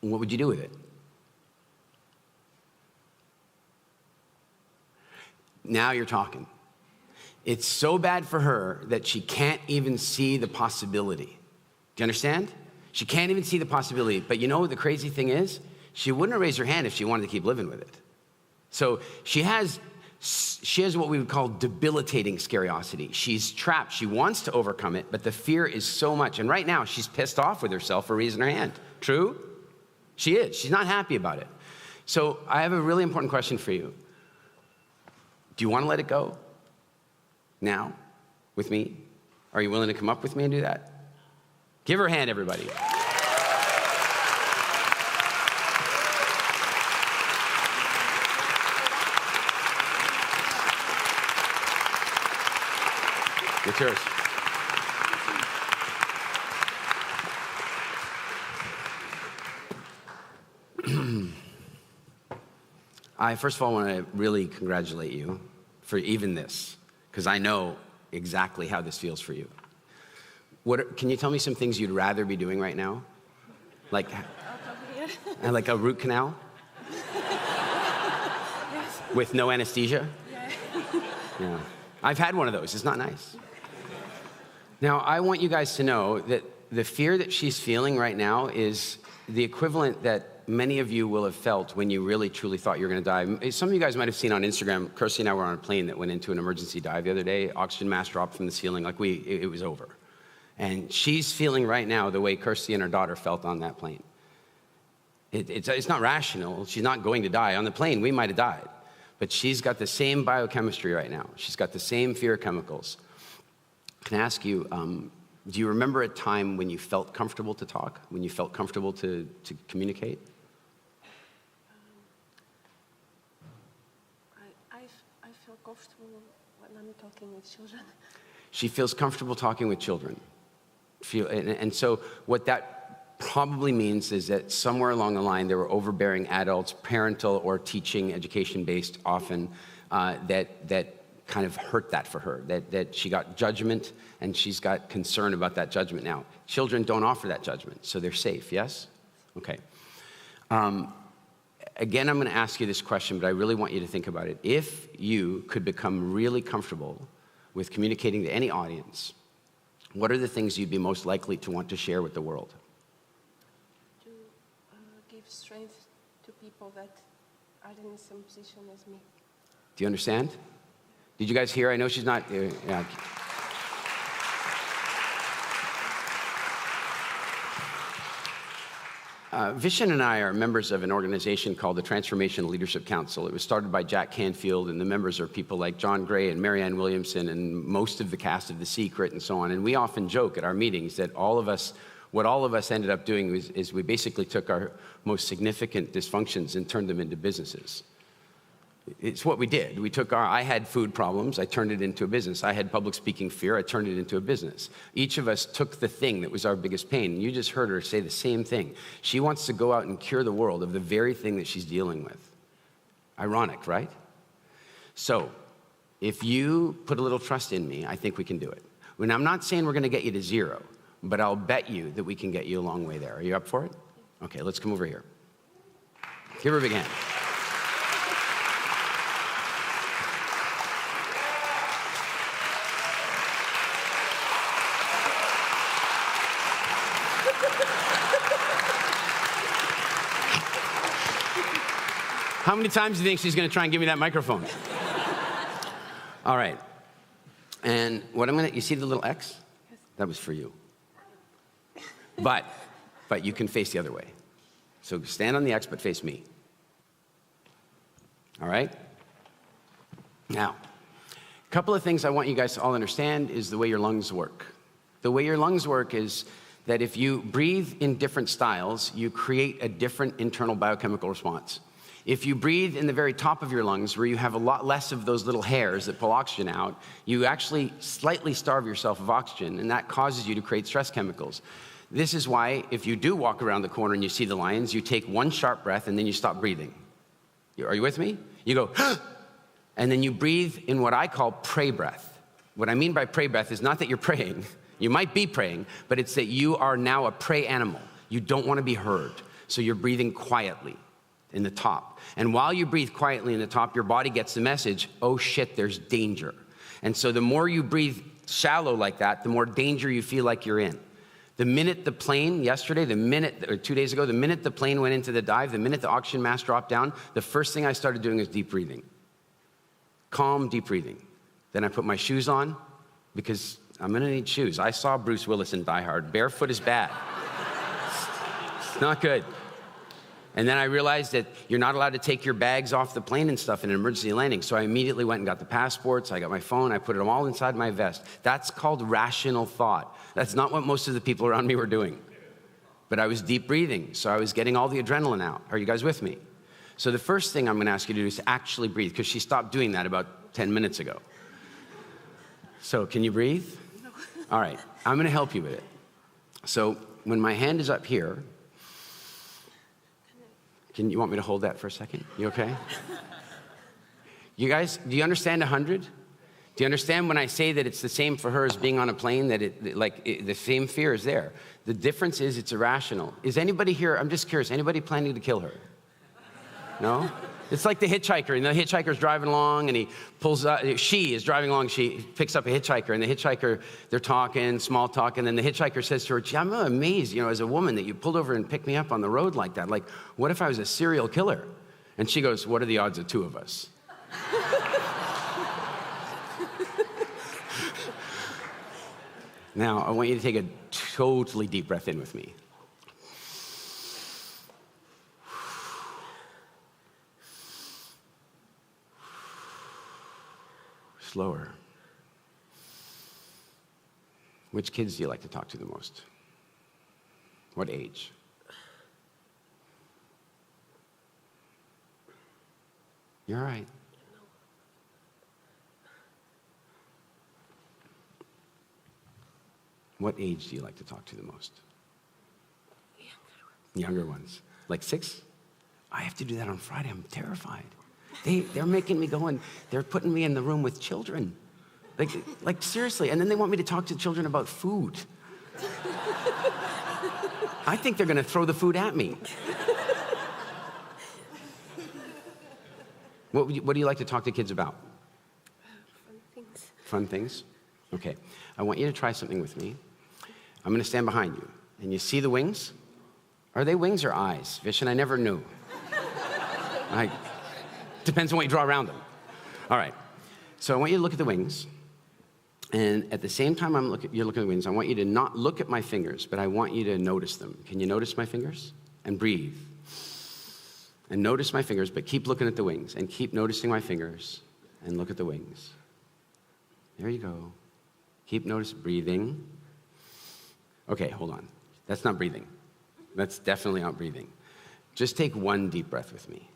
what would you do with it? Now you're talking. It's so bad for her that she can't even see the possibility. Do you understand? She can't even see the possibility. But you know what the crazy thing is? She wouldn't have raised her hand if she wanted to keep living with it. So she has what we would call debilitating scariosity. She's trapped. She wants to overcome it, but the fear is so much. And right now, she's pissed off with herself for raising her hand. True? She is. She's not happy about it. So I have a really important question for you. Do you want to let it go? Now? With me? Are you willing to come up with me and do that? Give her a hand, everybody. It's yours. I first of all want to really congratulate you for even this, because I know exactly how this feels for you. Can you tell me some things you'd rather be doing right now? Like a root canal? Yes. With no anesthesia? Yeah. Yeah. I've had one of those. It's not nice. Now, I want you guys to know that the fear that she's feeling right now is the equivalent that many of you will have felt when you really, truly thought you were going to die. Some of you guys might have seen on Instagram, Kirsty and I were on a plane that went into an emergency dive the other day. Oxygen mask dropped from the ceiling. It was over. And she's feeling right now the way Kirsty and her daughter felt on that plane. It's not rational. She's not going to die. On the plane, we might have died. But she's got the same biochemistry right now. She's got the same fear chemicals. Can I ask you, do you remember a time when you felt comfortable to talk? When you felt comfortable to communicate? I feel comfortable when I'm talking with children. She feels comfortable talking with children. And so what that probably means is that somewhere along the line there were overbearing adults, parental or teaching, education-based often, that kind of hurt that for her, that she got judgment and she's got concern about that judgment now. Children don't offer that judgment, so they're safe, yes? Okay. Again, I'm going to ask you this question, but I really want you to think about it. If you could become really comfortable with communicating to any audience, what are the things you'd be most likely to want to share with the world? To give strength to people that are in the same position as me. Do you understand? Did you guys hear? I know she's not... yeah. Vishen and I are members of an organization called the Transformation Leadership Council. It was started by Jack Canfield, and the members are people like John Gray and Marianne Williamson and most of the cast of The Secret and so on. And we often joke at our meetings that what all of us ended up doing is we basically took our most significant dysfunctions and turned them into businesses. It's what we did. I had food problems, I turned it into a business. I had public speaking fear, I turned it into a business. Each of us took the thing that was our biggest pain. You just heard her say the same thing. She wants to go out and cure the world of the very thing that she's dealing with. Ironic, right? So, if you put a little trust in me, I think we can do it. And I'm not saying we're gonna get you to zero, but I'll bet you that we can get you a long way there. Are you up for it? Okay, let's come over here. Give her a big hand. How many times do you think she's going to try and give me that microphone? All right. And what you see the little X? Yes. That was for you. But you can face the other way. So stand on the X, but face me. All right? Now, a couple of things I want you guys to all understand is the way your lungs work. The way your lungs work is that if you breathe in different styles, you create a different internal biochemical response. If you breathe in the very top of your lungs, where you have a lot less of those little hairs that pull oxygen out, you actually slightly starve yourself of oxygen, and that causes you to create stress chemicals. This is why, if you do walk around the corner and you see the lions, you take one sharp breath and then you stop breathing. Are you with me? You go, and then you breathe in what I call pray breath. What I mean by pray breath is not that you're praying. You might be praying, but it's that you are now a prey animal. You don't want to be heard, so you're breathing quietly in the top. And while you breathe quietly in the top, your body gets the message, oh shit, there's danger. And so the more you breathe shallow like that, the more danger you feel like you're in. The minute the plane, 2 days ago, the minute the plane went into the dive, the minute the oxygen mask dropped down, the first thing I started doing is deep breathing. Calm, deep breathing. Then I put my shoes on, because I'm gonna need shoes. I saw Bruce Willis in Die Hard. Barefoot is bad. It's not good. And then I realized that you're not allowed to take your bags off the plane and stuff in an emergency landing. So I immediately went and got the passports, I got my phone, I put them all inside my vest. That's called rational thought. That's not what most of the people around me were doing. But I was deep breathing, so I was getting all the adrenaline out. Are you guys with me? So the first thing I'm gonna ask you to do is to actually breathe, because she stopped doing that about 10 minutes ago. So can you breathe? No. All right, I'm gonna help you with it. So when my hand is up here, you want me to hold that for a second? You okay? You guys, do you understand 100? Do you understand when I say that it's the same for her as being on a plane, that the same fear is there? The difference is it's irrational. Is anybody here, I'm just curious, anybody planning to kill her? No? It's like the hitchhiker, and the hitchhiker's driving along, and he pulls up, she is driving along, she picks up a hitchhiker, and the hitchhiker, they're talking, small talk, and then the hitchhiker says to her, gee, I'm amazed, as a woman that you pulled over and picked me up on the road like that. Like, what if I was a serial killer? And she goes, what are the odds of two of us? Now, I want you to take a totally deep breath in with me. Slower. Which kids do you like to talk to the most? What age? You're all right. What age do you like to talk to the most? Younger ones. Like 6? I have to do that on Friday. I'm terrified. They're making me go and they're putting me in the room with children. Like seriously. And then they want me to talk to children about food. I think they're going to throw the food at me. What do you like to talk to kids about? Fun things. Fun things? Okay. I want you to try something with me. I'm going to stand behind you. And you see the wings? Are they wings or eyes? Vishen, I never knew. Depends on what you draw around them. All right. So I want you to look at the wings. And at the same time you're looking at the wings, I want you to not look at my fingers, but I want you to notice them. Can you notice my fingers? And breathe. And notice my fingers, but keep looking at the wings. And keep noticing my fingers. And look at the wings. There you go. Keep noticing, breathing. Okay, hold on. That's not breathing. That's definitely not breathing. Just take one deep breath with me.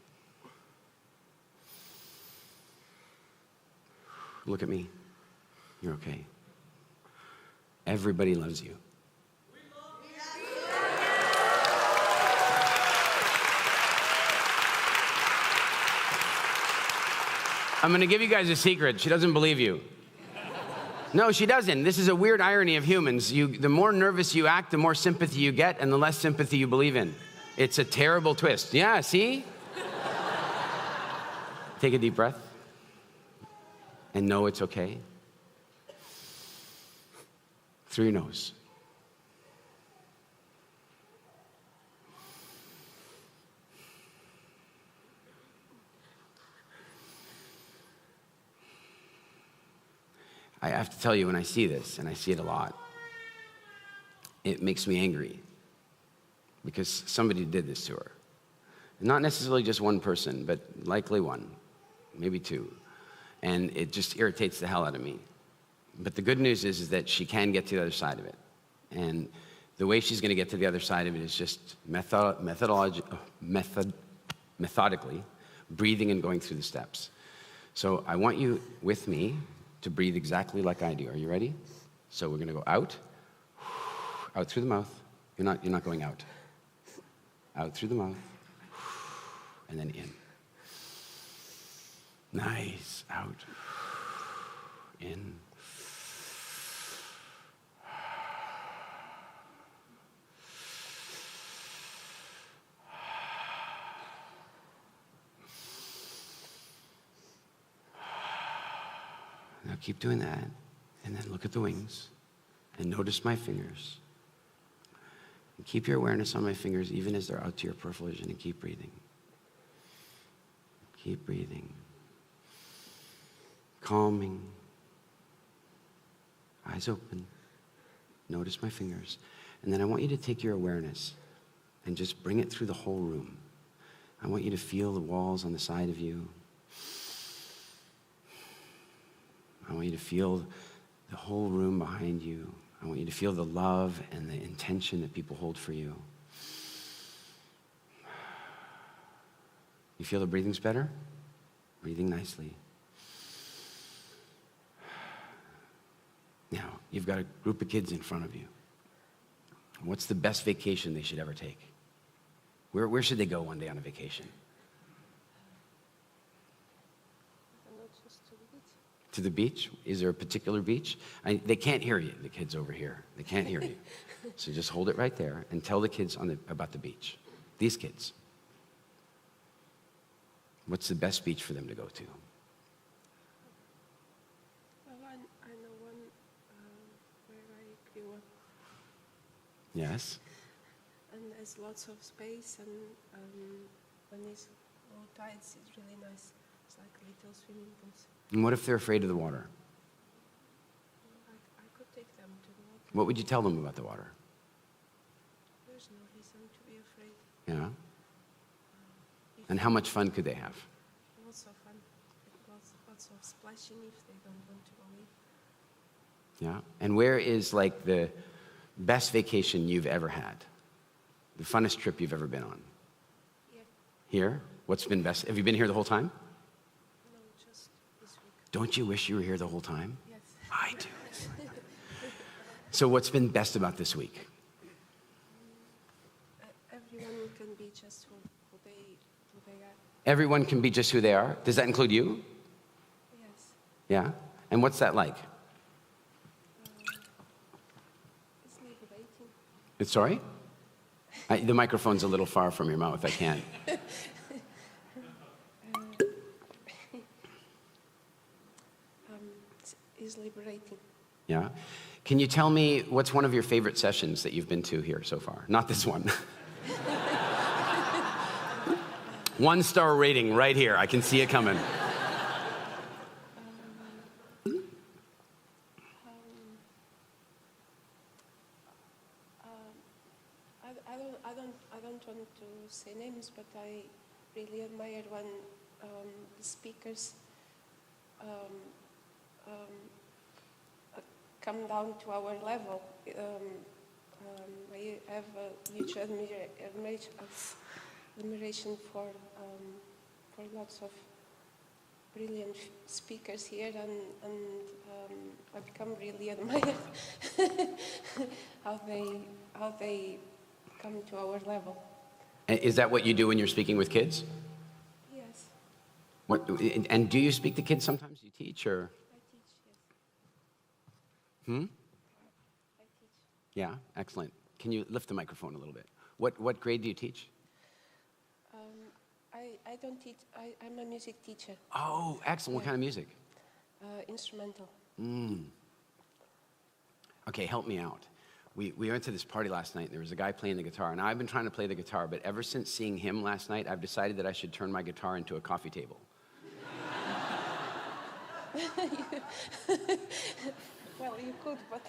Look at me. You're okay. Everybody loves you. I'm going to give you guys a secret. She doesn't believe you. No, she doesn't. This is a weird irony of humans. The more nervous you act, the more sympathy you get, and the less sympathy you believe in. It's a terrible twist. Yeah, see? Take a deep breath. And know it's okay. Through your nose. I have to tell you, when I see this, and I see it a lot, it makes me angry because somebody did this to her. Not necessarily just one person, but likely one, maybe two. And it just irritates the hell out of me. But the good news is that she can get to the other side of it. And the way she's going to get to the other side of it is just methodically, breathing and going through the steps. So I want you with me to breathe exactly like I do. Are you ready? So we're going to go out through the mouth. You're not going out. Out through the mouth, and then in. Nice. Out. In. Now keep doing that, and then look at the wings, and notice my fingers. And keep your awareness on my fingers even as they're out to your peripheral vision, and keep breathing. Keep breathing. Calming. Eyes open. Notice my fingers. And then I want you to take your awareness and just bring it through the whole room. I want you to feel the walls on the side of you. I want you to feel the whole room behind you. I want you to feel the love and the intention that people hold for you. You feel the breathing's better? Breathing nicely. Now, you've got a group of kids in front of you. What's the best vacation they should ever take? Where should they go one day on a vacation? To the beach? Is there a particular beach? They can't hear you, the kids over here. They can't hear you. So just hold it right there and tell the kids about the beach. These kids. What's the best beach for them to go to? Well, I know one where I grew up. Yes? And there's lots of space, and when it's low tides, it's really nice. It's like little swimming pools. And what if they're afraid of the water? I could take them to the water. What would you tell them about the water? There's no reason to be afraid. Yeah? And how much fun could they have? Lots of fun. Lots of splashing if they don't want to go in. Yeah? And where is like the best vacation you've ever had? The funnest trip you've ever been on? Yeah. Here? What's been best? Have you been here the whole time? No, just this week. Don't you wish you were here the whole time? Yes. I do. So what's been best about this week? Everyone can be just who they are. Everyone can be just who they are. Does that include you? Yes. Yeah? And what's that like? It's liberating. It's sorry? The microphone's a little far from your mouth. I can't. It's liberating. Yeah? Can you tell me what's one of your favorite sessions that you've been to here so far? Not this one. 1-star rating right here. I can see it coming. I don't want to say names, but I really admire when the speakers come down to our level. I have a huge admiration for lots of brilliant speakers here, and I become really admired how they come to our level. And is that what you do when you're speaking with kids? Yes. And do you speak to kids sometimes? You teach, or? I teach, yes. Hmm? I teach. Yeah, excellent. Can you lift the microphone a little bit? What grade do you teach? I don't teach. I'm a music teacher. Oh, excellent. What kind of music? Instrumental. Okay, help me out. We went to this party last night, and there was a guy playing the guitar, and I've been trying to play the guitar, but ever since seeing him last night, I've decided that I should turn my guitar into a coffee table. Well, you could, but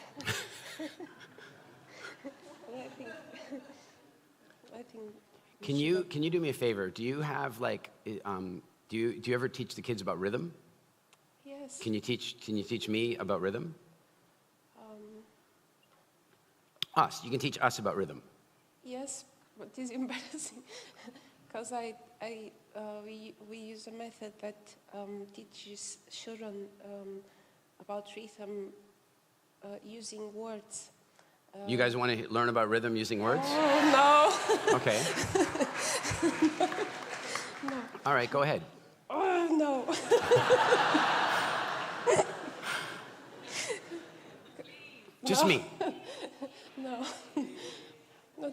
I think. Can you do me a favor? Do you have like do you ever teach the kids about rhythm? Yes. Can you teach me about rhythm? Us. You can teach us about rhythm. Yes, but it's embarrassing because we use a method that teaches children about rhythm using words. You guys want to learn about rhythm using words? Oh, no. Okay. No. All right, go ahead. Oh, no. Just me. No. No,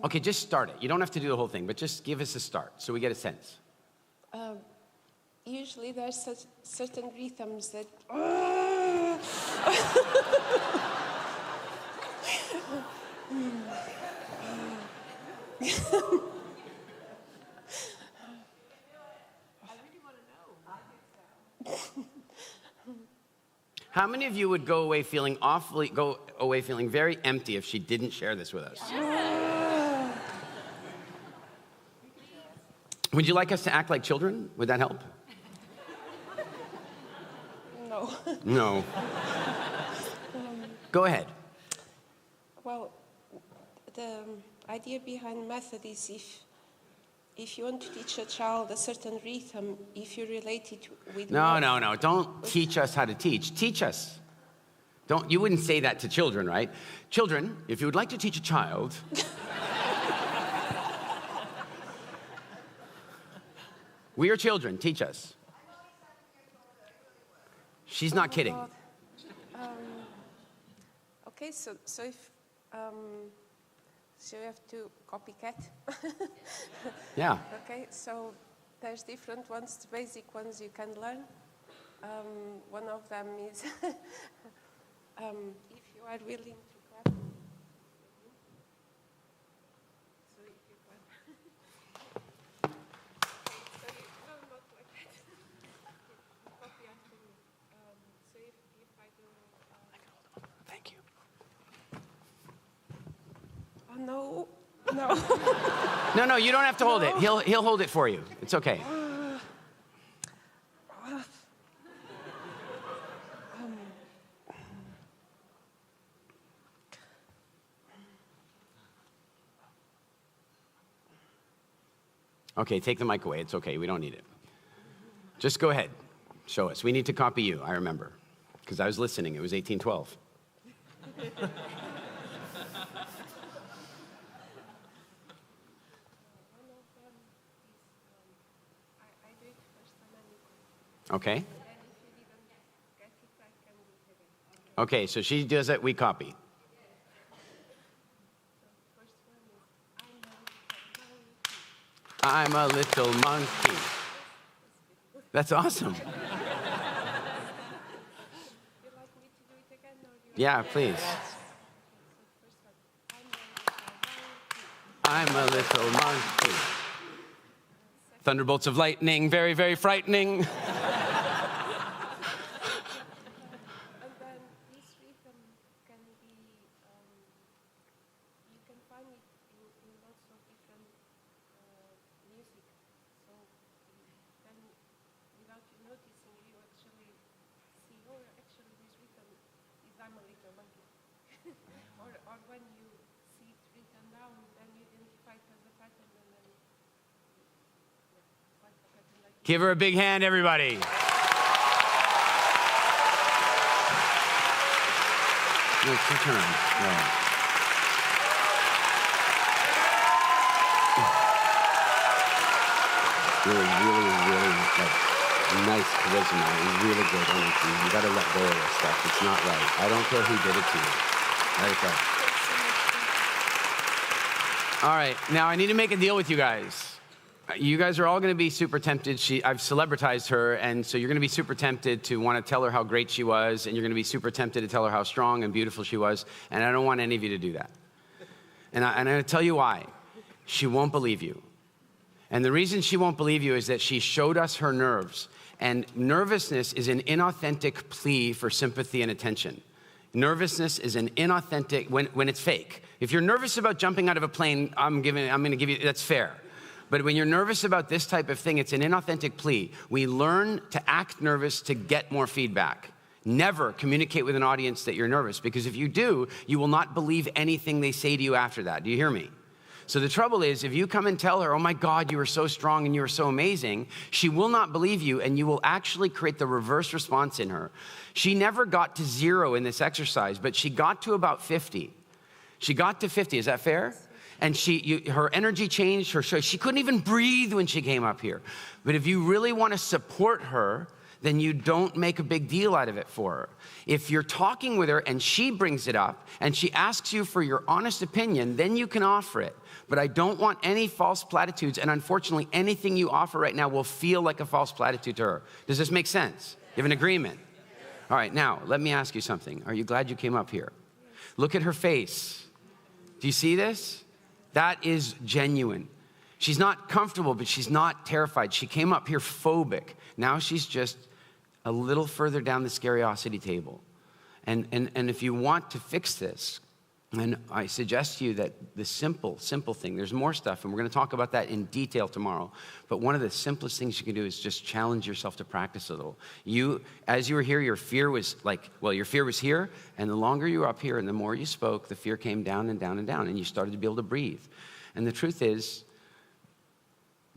Okay, just start it. You don't have to do the whole thing, but just give us a start so we get a sense. Usually there's certain rhythms that... How many of you would go away feeling very empty if she didn't share this with us? Would you like us to act like children? Would that help? No. No. Go ahead. Well, the idea behind method is if you want to teach a child a certain rhythm, if you relate it with... No. Don't teach us how to teach. Teach us. You wouldn't say that to children, right? Children, if you would like to teach a child... We are children. Teach us. She's not kidding. Okay, so if... So you have to copycat. Yeah. Okay, so there's different ones. The basic ones you can learn. One of them is if you are willing to clap. So if you clap. No, not like that. Copy after me. So if I do. Thank you. Oh no. No. No, you don't have to hold it. He'll hold it for you. It's okay. Okay, take the mic away. It's okay. We don't need it. Just go ahead. Show us. We need to copy you, I remember. Because I was listening. It was 1812. Okay. Okay, so she does it, we copy. I'm a little monkey. That's awesome. Yeah, please. I'm a little monkey. Thunderbolts of lightning, very, very frightening. And then this rhythm can be, you can find it in lots of different music. So then, without you noticing, you actually see, oh, actually this rhythm is I'm a little monkey. or when you see it written down, then you identify it as a pattern, and then it's like a pattern like Give her a big hand, everybody. No, it's your turn. Yeah. Really, like, nice charisma, really good energy. You gotta let go of this stuff. It's not right. I don't care who did it to you. Okay. All right, now I need to make a deal with you guys. You guys are all gonna be super tempted. I've celebritized her, and so you're gonna be super tempted to wanna tell her how great she was, and you're gonna be super tempted to tell her how strong and beautiful she was, and I don't want any of you to do that. And I'm gonna tell you why. She won't believe you. And the reason she won't believe you is that she showed us her nerves. And nervousness is an inauthentic plea for sympathy and attention. Nervousness is an inauthentic, when it's fake. If you're nervous about jumping out of a plane, I'm gonna give you, that's fair. But when you're nervous about this type of thing, it's an inauthentic plea. We learn to act nervous to get more feedback. Never communicate with an audience that you're nervous, because if you do, you will not believe anything they say to you after that. Do you hear me? So the trouble is, if you come and tell her, oh my God, you were so strong and you were so amazing, she will not believe you, and you will actually create the reverse response in her. She never got to 0 in this exercise, but she got to about 50. She got to 50, is that fair? And her energy changed, she couldn't even breathe when she came up here. But if you really want to support her, then you don't make a big deal out of it for her. If you're talking with her and she brings it up and she asks you for your honest opinion, then you can offer it. But I don't want any false platitudes, and unfortunately, anything you offer right now will feel like a false platitude to her. Does this make sense? You have an agreement? All right, now, let me ask you something. Are you glad you came up here? Look at her face. Do you see this? That is genuine. She's not comfortable, but she's not terrified. She came up here phobic. Now she's just a little further down the scariosity table. And if you want to fix this, and I suggest to you that the simple thing, there's more stuff, and we're going to talk about that in detail tomorrow, but one of the simplest things you can do is just challenge yourself to practice a little. As you were here, your fear was here, and the longer you were up here and the more you spoke, the fear came down and down and down, and you started to be able to breathe. And the truth is,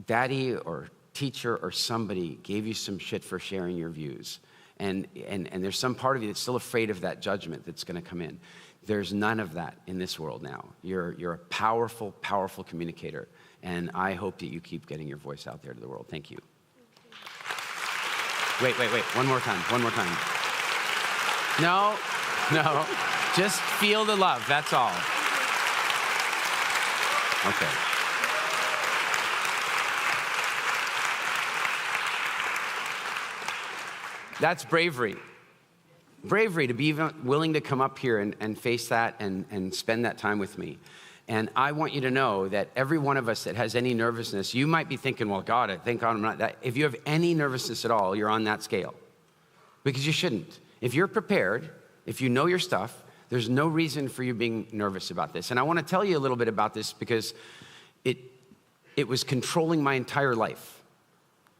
daddy or teacher or somebody gave you some shit for sharing your views. And there's some part of you that's still afraid of that judgment that's going to come in. There's none of that in this world now. You're a powerful, powerful communicator. And I hope that you keep getting your voice out there to the world. Thank you. Wait. One more time. No. Just feel the love. That's all. Okay. That's bravery. Bravery to be even willing to come up here and face that and spend that time with me. And I want you to know that every one of us that has any nervousness, you might be thinking, well, God, I thank God I'm not that. If you have any nervousness at all, you're on that scale. Because you shouldn't. If you're prepared, if you know your stuff, there's no reason for you being nervous about this. And I want to tell you a little bit about this because it was controlling my entire life.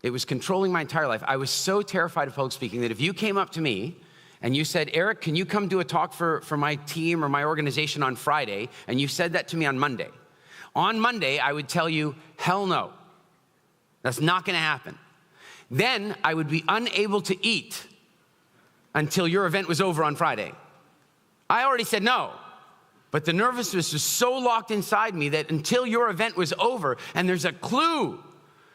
It was controlling my entire life. I was so terrified of public speaking that if you came up to me and you said, Eric, can you come do a talk for my team or my organization on Friday? And you said that to me on Monday. On Monday, I would tell you, hell no. That's not going to happen. Then I would be unable to eat until your event was over on Friday. I already said no. But the nervousness was so locked inside me that until your event was over, and there's a clue.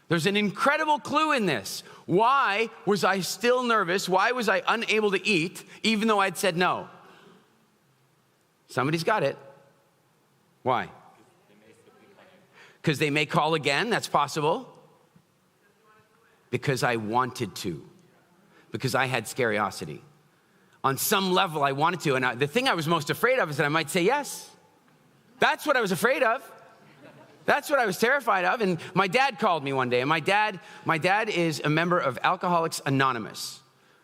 There's an incredible clue in this. Why was I still nervous? Why was I unable to eat, even though I'd said no? Somebody's got it. Why? Because they may call again, that's possible. Because I wanted to. Because I had scariosity. On some level, I wanted to. And the thing I was most afraid of is that I might say yes. That's what I was afraid of. That's what I was terrified of. And my dad called me one day. And my dad is a member of Alcoholics Anonymous.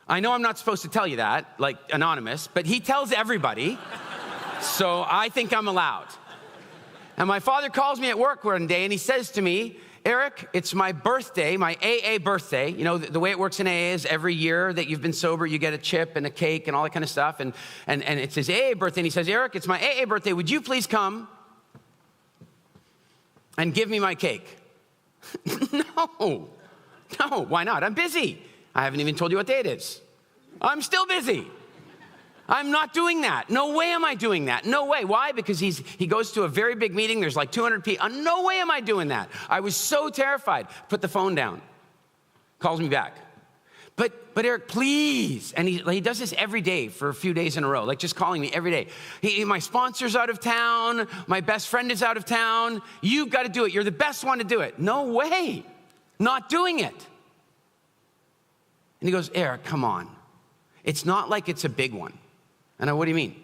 I know I'm not supposed to tell you that, like anonymous, but he tells everybody. So I think I'm allowed. And my father calls me at work one day and he says to me, Eric, it's my birthday, my AA birthday. You know, the way it works in AA is every year that you've been sober, you get a chip and a cake and all that kind of stuff. And it's his AA birthday. And he says, Eric, it's my AA birthday. Would you please come and give me my cake? No, why not? I'm busy. I haven't even told you what day it is. I'm still busy. I'm not doing that. No way am I doing that. No way. Why? Because he goes to a very big meeting. There's like 200 people. No way am I doing that. I was so terrified. Put the phone down. Calls me back. But Eric, please. And he does this every day for a few days in a row, like just calling me every day. My sponsor's out of town. My best friend is out of town. You've got to do it. You're the best one to do it. No way. Not doing it. And he goes, Eric, come on. It's not like it's a big one. And I, what do you mean?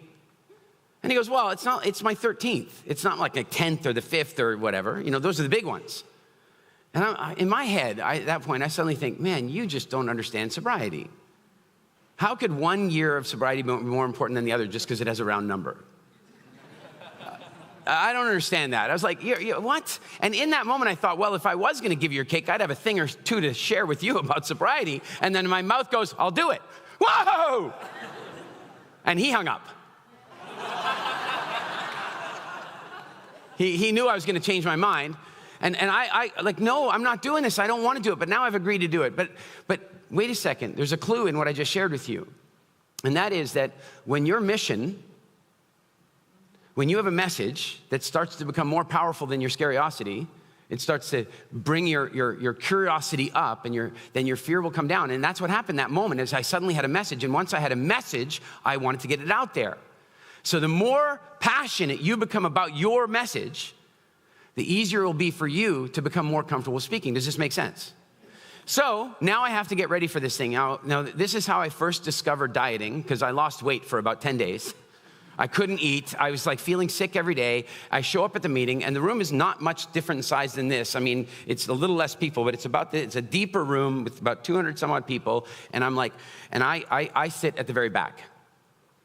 And he goes, well, it's my 13th. It's not like a 10th or the 5th or whatever. You know, those are the big ones. And in my head, at that point, I suddenly think, man, you just don't understand sobriety. How could 1 year of sobriety be more important than the other just because it has a round number? I don't understand that. I was like, what? And in that moment, I thought, well, if I was going to give you your cake, I'd have a thing or two to share with you about sobriety. And then my mouth goes, I'll do it. Whoa! And he hung up. He knew I was going to change my mind. And I like, no, I'm not doing this. I don't want to do it. But now I've agreed to do it. But wait a second. There's a clue in what I just shared with you. And that is that when your mission, when you have a message that starts to become more powerful than your scariosity, it starts to bring your curiosity up, and then your fear will come down. And that's what happened that moment, is I suddenly had a message. And once I had a message, I wanted to get it out there. So the more passionate you become about your message, the easier it will be for you to become more comfortable speaking. Does this make sense? So now I have to get ready for this thing. Now this is how I first discovered dieting, because I lost weight for about 10 days. I couldn't eat. I was like feeling sick every day. I show up at the meeting, and the room is not much different in size than this. I mean, it's a little less people, but it's a deeper room with about 200 some odd people. And I'm like, and I sit at the very back.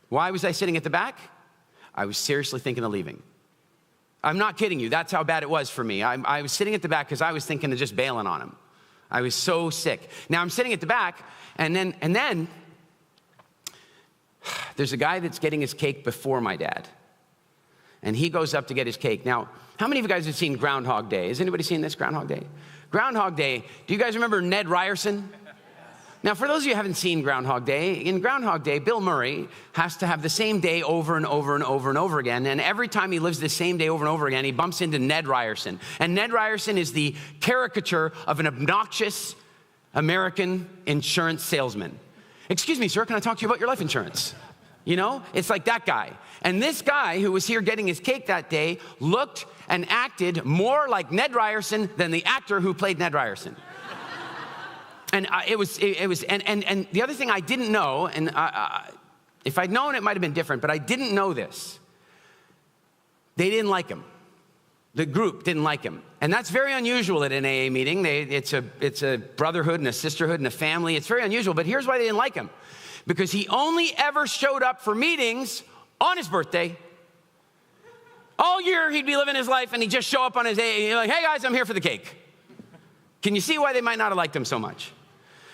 Why was I sitting at the back? I was seriously thinking of leaving. I'm not kidding you. That's how bad it was for me. I was sitting at the back because I was thinking of just bailing on him. I was so sick. Now I'm sitting at the back, and then there's a guy that's getting his cake before my dad. And he goes up to get his cake. Now, how many of you guys have seen Groundhog Day? Has anybody seen this, Groundhog Day? Groundhog Day, do you guys remember Ned Ryerson? Now, for those of you who haven't seen Groundhog Day, in Groundhog Day, Bill Murray has to have the same day over and over and over and over again. And every time he lives the same day over and over again, he bumps into Ned Ryerson. And Ned Ryerson is the caricature of an obnoxious American insurance salesman. Excuse me, sir, can I talk to you about your life insurance? You know, it's like that guy. And this guy who was here getting his cake that day looked and acted more like Ned Ryerson than the actor who played Ned Ryerson. And it was, and the other thing I didn't know, and if I'd known, it might have been different, but I didn't know this. They didn't like him. The group didn't like him. And that's very unusual at an AA meeting. It's a brotherhood and a sisterhood and a family. It's very unusual, but here's why they didn't like him. Because he only ever showed up for meetings on his birthday. All year he'd be living his life, and he'd just show up on his AA, like, hey guys, I'm here for the cake. Can you see why they might not have liked him so much?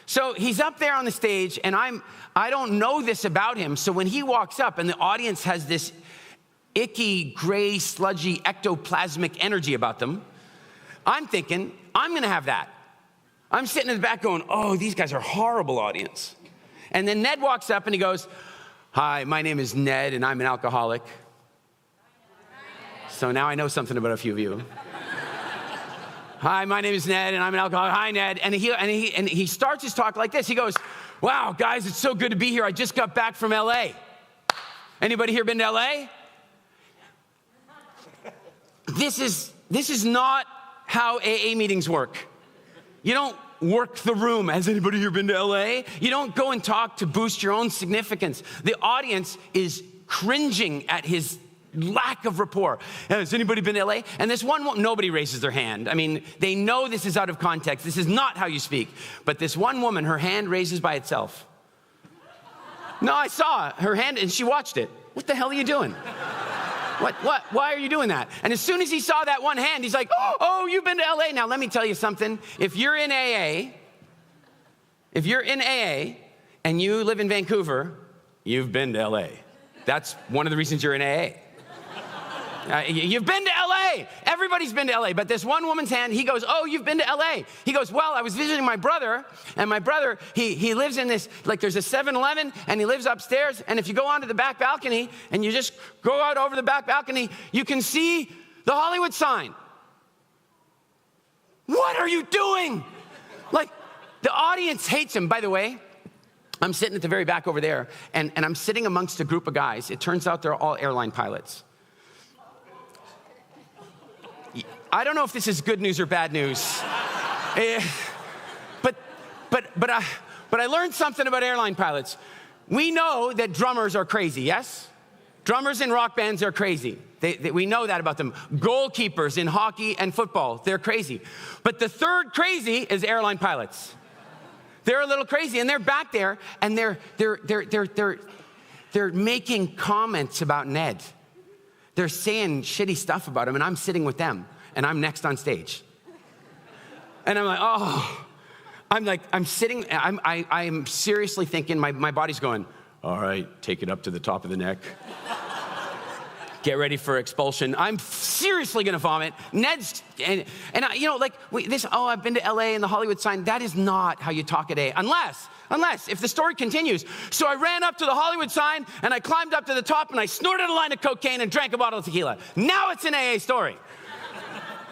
So he's up there on the stage, and I don't know this about him. So when he walks up and the audience has this icky, gray, sludgy, ectoplasmic energy about them, I'm thinking, I'm gonna have that. I'm sitting in the back going, oh, these guys are horrible audience. And then Ned walks up and he goes, hi, my name is Ned and I'm an alcoholic. So now I know something about a few of you. Hi, my name is Ned and I'm an alcoholic. Hi, Ned. And he starts his talk like this. He goes, wow, guys, it's so good to be here. I just got back from LA. Anybody here been to LA? This is not how AA meetings work. You don't work the room. Has anybody here been to LA? You don't go and talk to boost your own significance. The audience is cringing at his lack of rapport. Has anybody been to LA? And this one woman, nobody raises their hand. I mean, they know this is out of context. This is not how you speak. But this one woman, her hand raises by itself. No, I saw her hand and she watched it. What the hell are you doing? What? Why are you doing that? And as soon as he saw that one hand, he's like, oh, you've been to LA. Now, let me tell you something. If you're in AA and you live in Vancouver, you've been to LA. That's one of the reasons you're in AA. You've been to LA. Everybody's been to LA. But this one woman's hand, he goes, oh, you've been to LA. He goes, well, I was visiting my brother, and my brother, he lives in this, like there's a 7-Eleven, and he lives upstairs, and if you go onto the back balcony, and you just go out over the back balcony, you can see the Hollywood sign. What are you doing? Like, the audience hates him. By the way, I'm sitting at the very back over there, and I'm sitting amongst a group of guys. It turns out they're all airline pilots. I don't know if this is good news or bad news. But I learned something about airline pilots. We know that drummers are crazy, yes? Drummers in rock bands are crazy. We know that about them. Goalkeepers in hockey and football, they're crazy. But the third crazy is airline pilots. They're a little crazy, and they're back there, and they're making comments about Ned. They're saying shitty stuff about him, and I'm sitting with them, and I'm next on stage. And I'm like, I'm sitting, I'm seriously thinking, my body's going, all right, take it up to the top of the neck. Get ready for expulsion. I'm seriously gonna vomit. Ned's, and I've been to LA and the Hollywood sign. That is not how you talk at AA, unless if the story continues. So I ran up to the Hollywood sign and I climbed up to the top and I snorted a line of cocaine and drank a bottle of tequila. Now it's an AA story.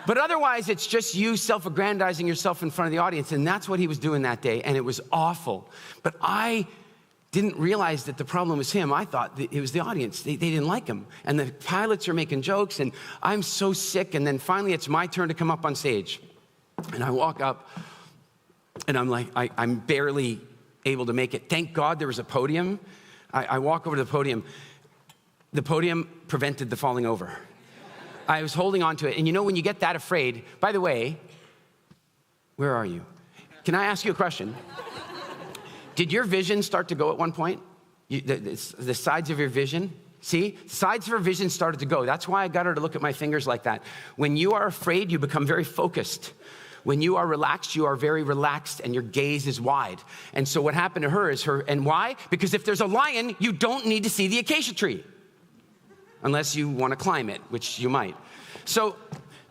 But otherwise, it's just you self-aggrandizing yourself in front of the audience, and that's what he was doing that day, and it was awful. But I didn't realize that the problem was him. I thought that it was the audience. They didn't like him. And the pilots are making jokes, and I'm so sick. And then finally, it's my turn to come up on stage. And I walk up, and I'm like, I'm barely able to make it. Thank God there was a podium. I walk over to the podium. The podium prevented the falling over. I was holding on to it. And you know, when you get that afraid, by the way, where are you? Can I ask you a question? Did your vision start to go at one point? The sides of your vision? See, sides of her vision started to go. That's why I got her to look at my fingers like that. When you are afraid, you become very focused. When you are relaxed, you are very relaxed and your gaze is wide. And so what happened to her is and why? Because if there's a lion, you don't need to see the acacia tree. Unless you want to climb it, which you might. So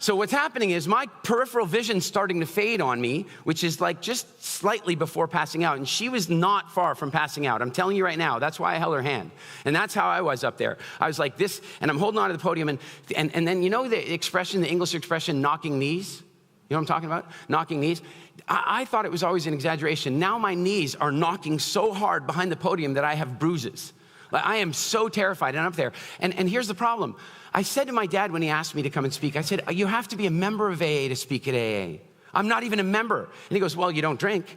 what's happening is my peripheral vision's starting to fade on me, which is like just slightly before passing out. And she was not far from passing out. I'm telling you right now, that's why I held her hand. And that's how I was up there. I was like this, and I'm holding on to the podium, and then you know the English expression, knocking knees? You know what I'm talking about? Knocking knees. I thought it was always an exaggeration. Now my knees are knocking so hard behind the podium that I have bruises. I am so terrified, and I'm up there. And here's the problem. I said to my dad when he asked me to come and speak, I said, you have to be a member of AA to speak at AA. I'm not even a member. And he goes, well, you don't drink.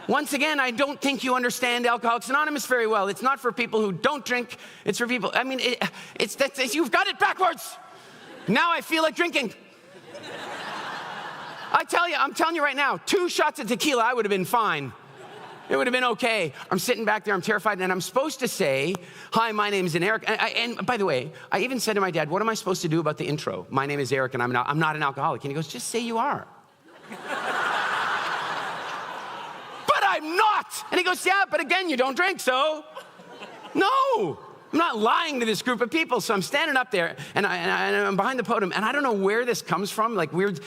Once again, I don't think you understand Alcoholics Anonymous very well. It's not for people who don't drink. It's for people, I mean, you've got it backwards. Now I feel like drinking. I'm telling you right now, 2 shots of tequila, I would have been fine. It would have been okay. I'm sitting back there, I'm terrified, and I'm supposed to say, hi, my name is Eric. And by the way, I even said to my dad, what am I supposed to do about the intro? My name is Eric, and I'm not an alcoholic. And he goes, just say you are. But I'm not. And he goes, yeah, but again, you don't drink, so no. I'm not lying to this group of people. So I'm standing up there, and I'm behind the podium, and I don't know where this comes from, like weird,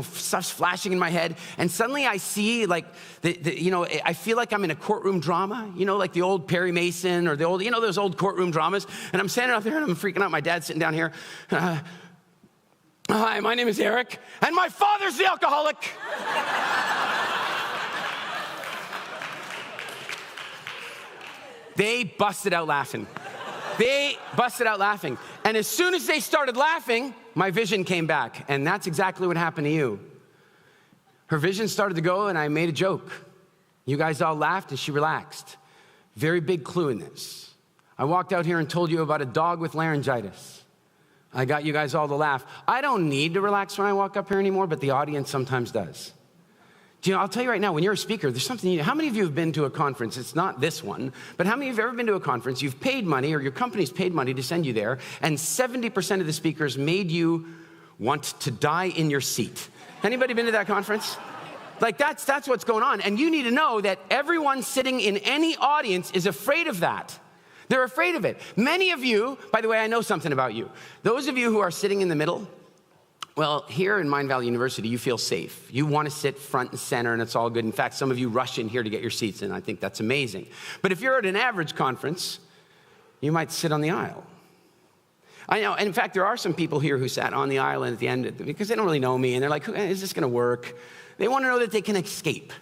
stuff's flashing in my head, and suddenly I see, like, I feel like I'm in a courtroom drama, like the old Perry Mason, or the old, those old courtroom dramas, and I'm standing up there, and I'm freaking out. My dad's sitting down here. Hi, my name is Eric, and my father's the alcoholic. They busted out laughing. They busted out laughing. And as soon as they started laughing, my vision came back. And that's exactly what happened to you. Her vision started to go, and I made a joke. You guys all laughed, and she relaxed. Very big clue in this. I walked out here and told you about a dog with laryngitis. I got you guys all to laugh. I don't need to relax when I walk up here anymore, but the audience sometimes does. Do you know, I'll tell you right now, when you're a speaker, there's something how many of you have been to a conference? It's not this one, but how many of you have ever been to a conference? You've paid money, or your company's paid money to send you there, and 70% of the speakers made you want to die in your seat. Anybody been to that conference? Like, that's what's going on. And you need to know that everyone sitting in any audience is afraid of that. They're afraid of it. Many of you, by the way, I know something about you. Those of you who are sitting in the middle, well, here in Mind Valley University, you feel safe. You want to sit front and center, and it's all good. In fact, some of you rush in here to get your seats, and I think that's amazing. But if you're at an average conference, you might sit on the aisle. I know, and in fact, there are some people here who sat on the aisle and at the end, because they don't really know me, and they're like, is this going to work? They want to know that they can escape.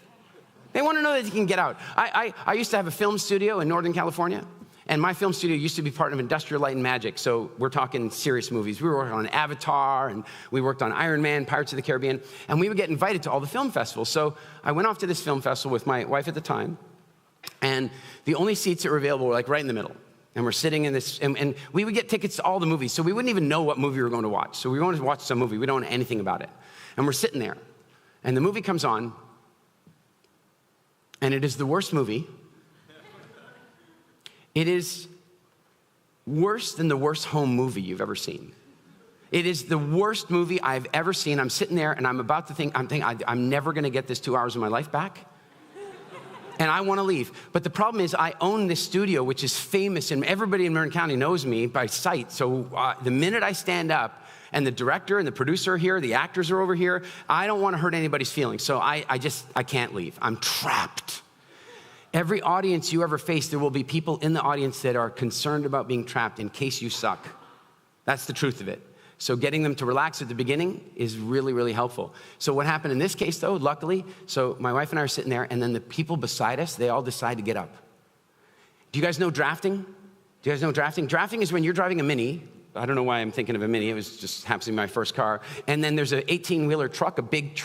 They want to know that they can get out. I used to have a film studio in Northern California, and my film studio used to be part of Industrial Light and Magic, so we're talking serious movies. We were working on Avatar, and we worked on Iron Man, Pirates of the Caribbean, and we would get invited to all the film festivals. So I went off to this film festival with my wife at the time, and the only seats that were available were like right in the middle. And we're sitting in this, and we would get tickets to all the movies, so we wouldn't even know what movie we were going to watch. So we were going to watch some movie. We don't know anything about it. And we're sitting there, and the movie comes on, and it is the worst movie. It is worse than the worst home movie you've ever seen. It is the worst movie I've ever seen. I'm sitting there, and I'm about to think, I'm never going to get this 2 hours of my life back. And I want to leave. But the problem is I own this studio, which is famous, and everybody in Marin County knows me by sight. So the minute I stand up, and the director and the producer are here, the actors are over here, I don't want to hurt anybody's feelings. So I can't leave. I'm trapped. Every audience you ever face, there will be people in the audience that are concerned about being trapped in case you suck. That's the truth of it. So getting them to relax at the beginning is really, really helpful. So what happened in this case, though, luckily, so my wife and I are sitting there, and then the people beside us, they all decide to get up. Do you guys know drafting? Do you guys know drafting? Drafting is when you're driving a Mini. I don't know why I'm thinking of a Mini. It was just happens to be my first car. And then there's an 18-wheeler truck, a big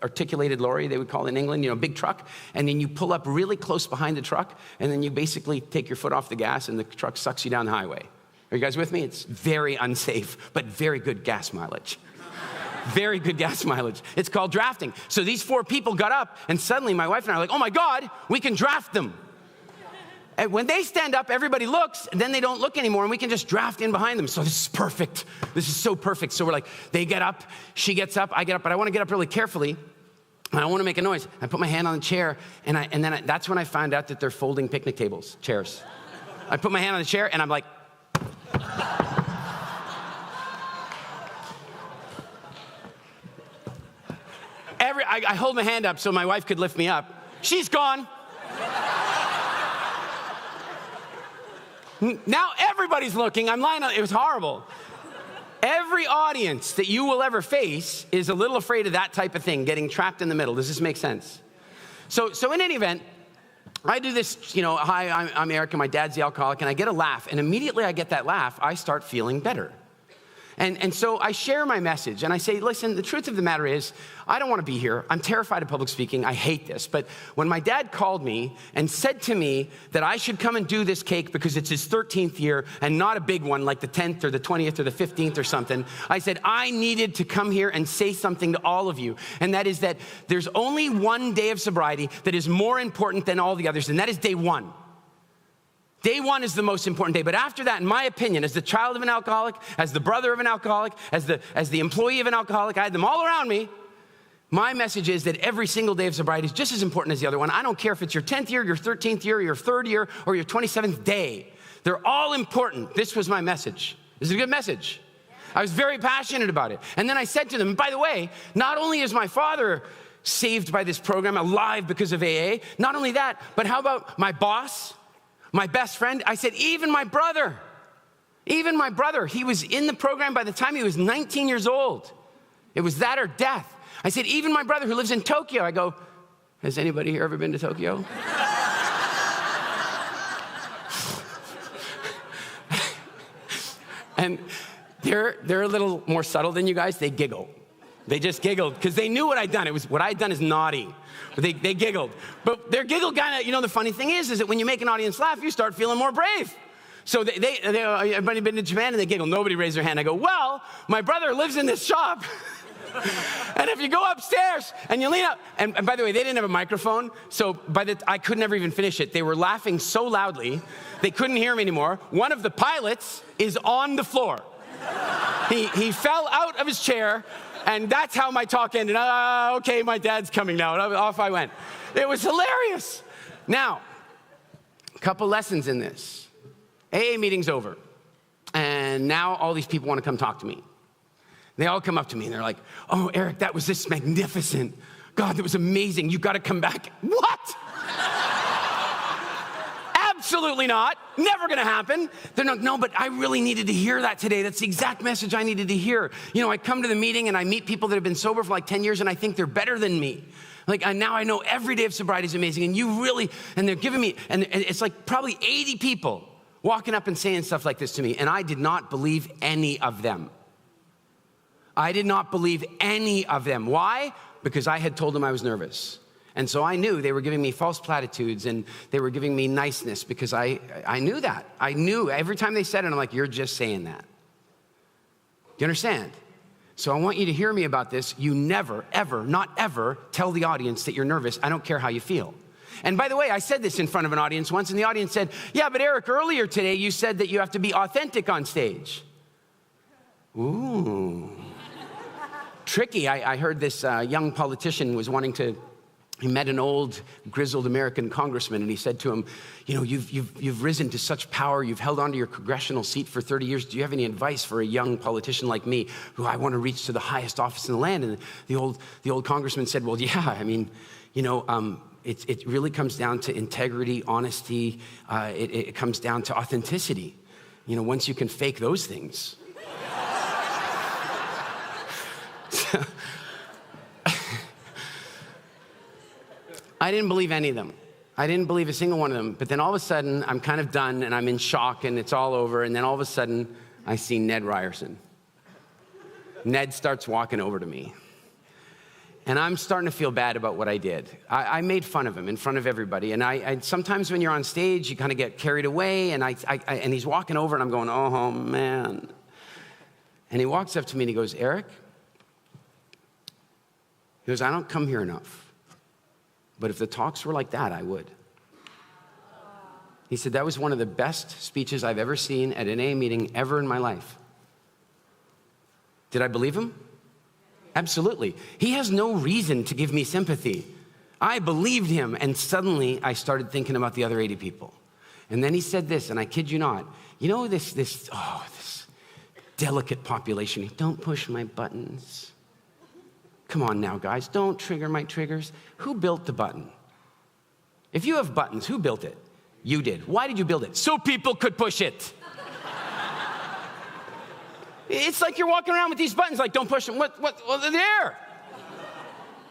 articulated lorry, they would call it in England, big truck. And then you pull up really close behind the truck, and then you basically take your foot off the gas, and the truck sucks you down the highway. Are you guys with me? It's very unsafe, but very good gas mileage. Very good gas mileage. It's called drafting. So these 4 people got up, and suddenly my wife and I are like, oh my God, we can draft them. And when they stand up, everybody looks, and then they don't look anymore, and we can just draft in behind them. So this is perfect. This is so perfect. So we're like, they get up, she gets up, I get up, but I want to get up really carefully. I don't want to make a noise. I put my hand on the chair, and then that's when I found out that they're folding picnic tables, chairs. I put my hand on the chair, and I'm like, I hold my hand up so my wife could lift me up. She's gone. Now everybody's looking. I'm lying on it. It was horrible. Every audience that you will ever face is a little afraid of that type of thing, getting trapped in the middle. Does this make sense? So in any event, I do this, hi, I'm Eric, and my dad's the alcoholic, and I get a laugh, and immediately I get that laugh, I start feeling better. And so I share my message, and I say, listen, the truth of the matter is, I don't want to be here. I'm terrified of public speaking. I hate this. But when my dad called me and said to me that I should come and do this cake because it's his 13th year and not a big one like the 10th or the 20th or the 15th or something, I said I needed to come here and say something to all of you. And that is that there's only one day of sobriety that is more important than all the others, and that is day 1. Day 1 is the most important day. But after that, in my opinion, as the child of an alcoholic, as the brother of an alcoholic, as the employee of an alcoholic, I had them all around me. My message is that every single day of sobriety is just as important as the other one. I don't care if it's your 10th year, your 13th year, your 3rd year, or your 27th day. They're all important. This was my message. This is a good message. I was very passionate about it. And then I said to them, by the way, not only is my father saved by this program, alive because of AA, not only that, but how about my boss? My best friend, I said, even my brother, he was in the program by the time he was 19 years old. It was that or death. I said, even my brother who lives in Tokyo. I go, has anybody here ever been to Tokyo? And they're a little more subtle than you guys. They giggle. They just giggled because they knew what I'd done. What I'd done is naughty. But they giggled. But their giggle kind of, the funny thing is that when you make an audience laugh, you start feeling more brave. So everybody been to Japan and they giggle. Nobody raised their hand. I go, well, my brother lives in this shop. And if you go upstairs and you lean up, and by the way, they didn't have a microphone, so I could never even finish it. They were laughing so loudly, they couldn't hear me anymore. One of the pilots is on the floor. He fell out of his chair, and that's how my talk ended. Okay, my dad's coming now. And off I went. It was hilarious. Now, a couple lessons in this. AA meeting's over, and now all these people want to come talk to me. They all come up to me, and they're like, oh, Eric, that was just magnificent. God, that was amazing. You got to come back. What? Absolutely not. Never going to happen. They're not, no, but I really needed to hear that today. That's the exact message I needed to hear. I come to the meeting, and I meet people that have been sober for like 10 years, and I think they're better than me. Now I know every day of sobriety is amazing, and they're giving me, and it's like probably 80 people walking up and saying stuff like this to me, and I did not believe any of them. I did not believe any of them. Why? Because I had told them I was nervous. And so I knew they were giving me false platitudes and they were giving me niceness because I knew that. I knew every time they said it, I'm like, you're just saying that. Do you understand? So I want you to hear me about this. You never, ever, not ever tell the audience that you're nervous. I don't care how you feel. And by the way, I said this in front of an audience once, and the audience said, yeah, but Eric, earlier today you said that you have to be authentic on stage. Ooh. Tricky. I heard this young politician was he met an old grizzled American congressman, and he said to him, you've risen to such power, you've held onto your congressional seat for 30 years. Do you have any advice for a young politician like me who I want to reach to the highest office in the land? And the old congressman said, well, yeah, it really comes down to integrity, honesty. It comes down to authenticity. Once you can fake those things. I didn't believe any of them. I didn't believe a single one of them. But then all of a sudden, I'm kind of done, and I'm in shock, and it's all over. And then all of a sudden, I see Ned Ryerson. Ned starts walking over to me. And I'm starting to feel bad about what I did. I made fun of him in front of everybody. And I sometimes when you're on stage, you kind of get carried away. And and he's walking over, and I'm going, oh, man. And he walks up to me, and he goes, Eric? He goes, I don't come here enough. But if the talks were like that, I would. He said, that was one of the best speeches I've ever seen at an AA meeting ever in my life. Did I believe him? Absolutely. He has no reason to give me sympathy. I believed him, and suddenly I started thinking about the other 80 people. And then he said this, and I kid you not, this delicate population, don't push my buttons. Come on now, guys, don't trigger my triggers. Who built the button? If you have buttons, who built it? You did. Why did you build it? So people could push it. It's like you're walking around with these buttons, like, don't push them. Well, they're there.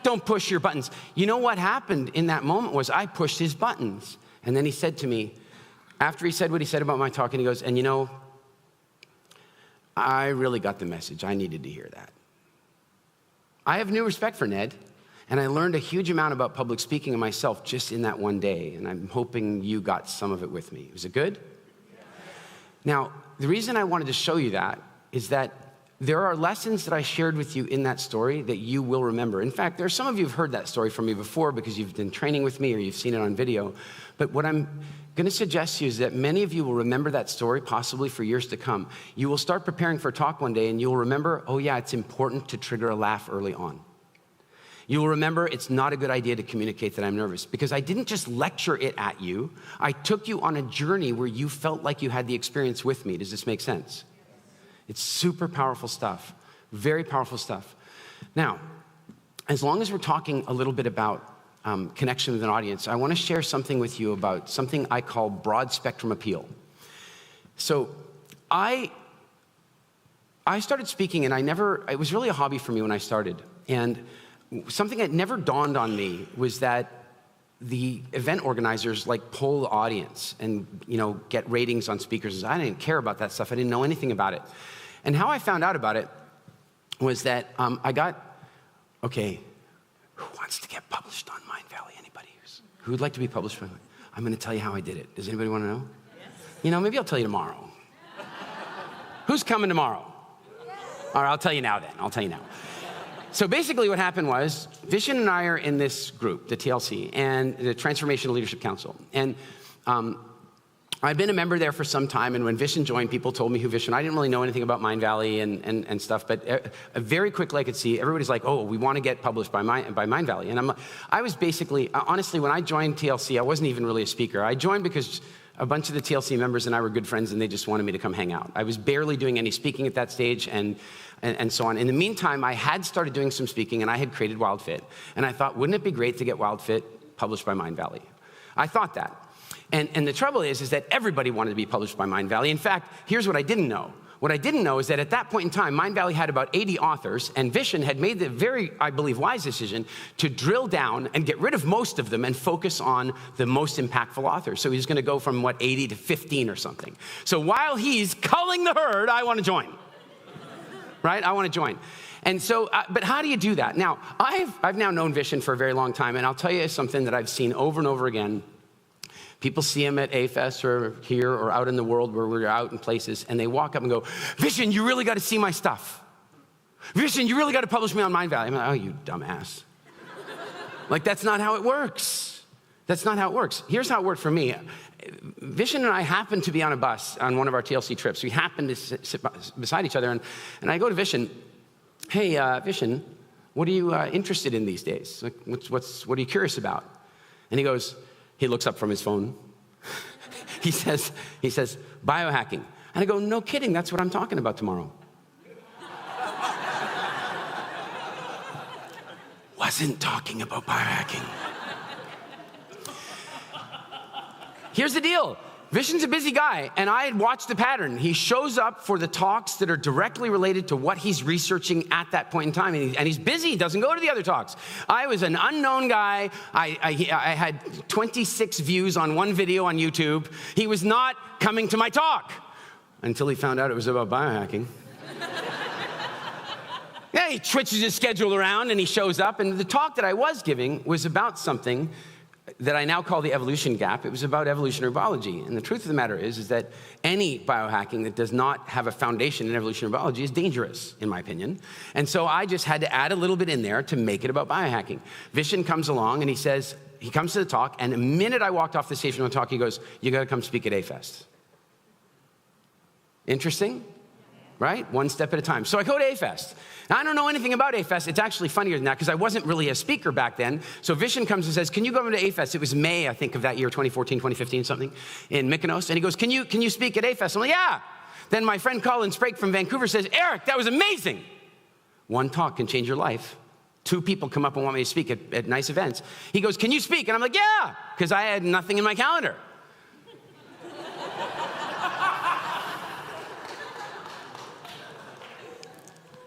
Don't push your buttons. You know what happened in that moment was I pushed his buttons. And then he said to me, after he said what he said about my talk, and he goes, and I really got the message. I needed to hear that. I have new respect for Ned, and I learned a huge amount about public speaking of myself just in that one day, and I'm hoping you got some of it with me. Was it good? Now, the reason I wanted to show you that is that there are lessons that I shared with you in that story that you will remember. In fact, there are some of you who've heard that story from me before because you've been training with me or you've seen it on video. But what I'm going to suggest to you is that many of you will remember that story possibly for years to come. You will start preparing for a talk one day and you will remember, oh yeah, it's important to trigger a laugh early on. You will remember it's not a good idea to communicate that I'm nervous because I didn't just lecture it at you. I took you on a journey where you felt like you had the experience with me. Does this make sense? It's super powerful stuff, very powerful stuff. Now, as long as we're talking a little bit about connection with an audience, I want to share something with you about something I call broad spectrum appeal. So I started speaking, and it was really a hobby for me when I started. And something that never dawned on me was that the event organizers like poll the audience and, get ratings on speakers. I didn't care about that stuff. I didn't know anything about it. And how I found out about it was that I got, okay, who wants to get published on Mind Valley? Anybody? Who would like to be published? I'm going to tell you how I did it. Does anybody want to know? Yes. Maybe I'll tell you tomorrow. Who's coming tomorrow? Yes. All right, I'll tell you now then. I'll tell you now. So basically what happened was, Vishen and I are in this group, the TLC, and the Transformational Leadership Council. And I've been a member there for some time, and when Vishen joined, people told me who Vishen. I didn't really know anything about Mind Valley and stuff, but very quickly I could see everybody's like, oh, we want to get published by Mind Valley. And I was basically, honestly, when I joined TLC, I wasn't even really a speaker. I joined because a bunch of the TLC members and I were good friends, and they just wanted me to come hang out. I was barely doing any speaking at that stage, and so on. In the meantime, I had started doing some speaking, and I had created WildFit. And I thought, wouldn't it be great to get WildFit published by Mind Valley? I thought that. And the trouble is that everybody wanted to be published by Mind Valley. In fact, here's what I didn't know. What I didn't know is that at that point in time, Mind Valley had about 80 authors, and Vishen had made the very, I believe, wise decision to drill down and get rid of most of them and focus on the most impactful authors. So he's going to go from, 80 to 15 or something. So while he's culling the herd, I want to join. Right? I want to join. And so, but how do you do that? Now, I've now known Vishen for a very long time, and I'll tell you something that I've seen over and over again. People see him at A-Fest or here or out in the world where we're out in places, and they walk up and go, Vishen, you really got to see my stuff. Vishen, you really got to publish me on Mind Valley. I'm like, oh, you dumbass. Like, that's not how it works. That's not how it works. Here's how it worked for me. Vishen and I happened to be on a bus on one of our TLC trips. We happened to sit beside each other, and I go to Vishen, hey, Vishen, what are you interested in these days? Like, what are you curious about? And he looks up from his phone. he says, biohacking. And I go, no kidding, that's what I'm talking about tomorrow. Wasn't talking about biohacking. Here's the deal. Vishen's a busy guy, and I had watched the pattern. He shows up for the talks that are directly related to what he's researching at that point in time, and he's busy. He doesn't go to the other talks. I was an unknown guy. I had 26 views on one video on YouTube. He was not coming to my talk until he found out it was about biohacking. Yeah, he twitches his schedule around, and he shows up, and the talk that I was giving was about something that I now call the evolution gap. It was about evolutionary biology. And the truth of the matter is that any biohacking that does not have a foundation in evolutionary biology is dangerous, in my opinion. And so I just had to add a little bit in there to make it about biohacking. Vishen comes along and he comes to the talk, and the minute I walked off the stage from the talk, he goes, you gotta come speak at A-Fest. Interesting? Right? One step at a time. So I go to A-Fest. Now, I don't know anything about A-Fest. It's actually funnier than that because I wasn't really a speaker back then. So Vishen comes and says, can you go over to A-Fest? It was May, I think, of that year, 2014, 2015, something, in Mykonos. And he goes, can you speak at A-Fest? I'm like, yeah. Then my friend Colin Sprake from Vancouver says, Eric, that was amazing. One talk can change your life. 2 people come up and want me to speak at nice events. He goes, can you speak? And I'm like, yeah, because I had nothing in my calendar.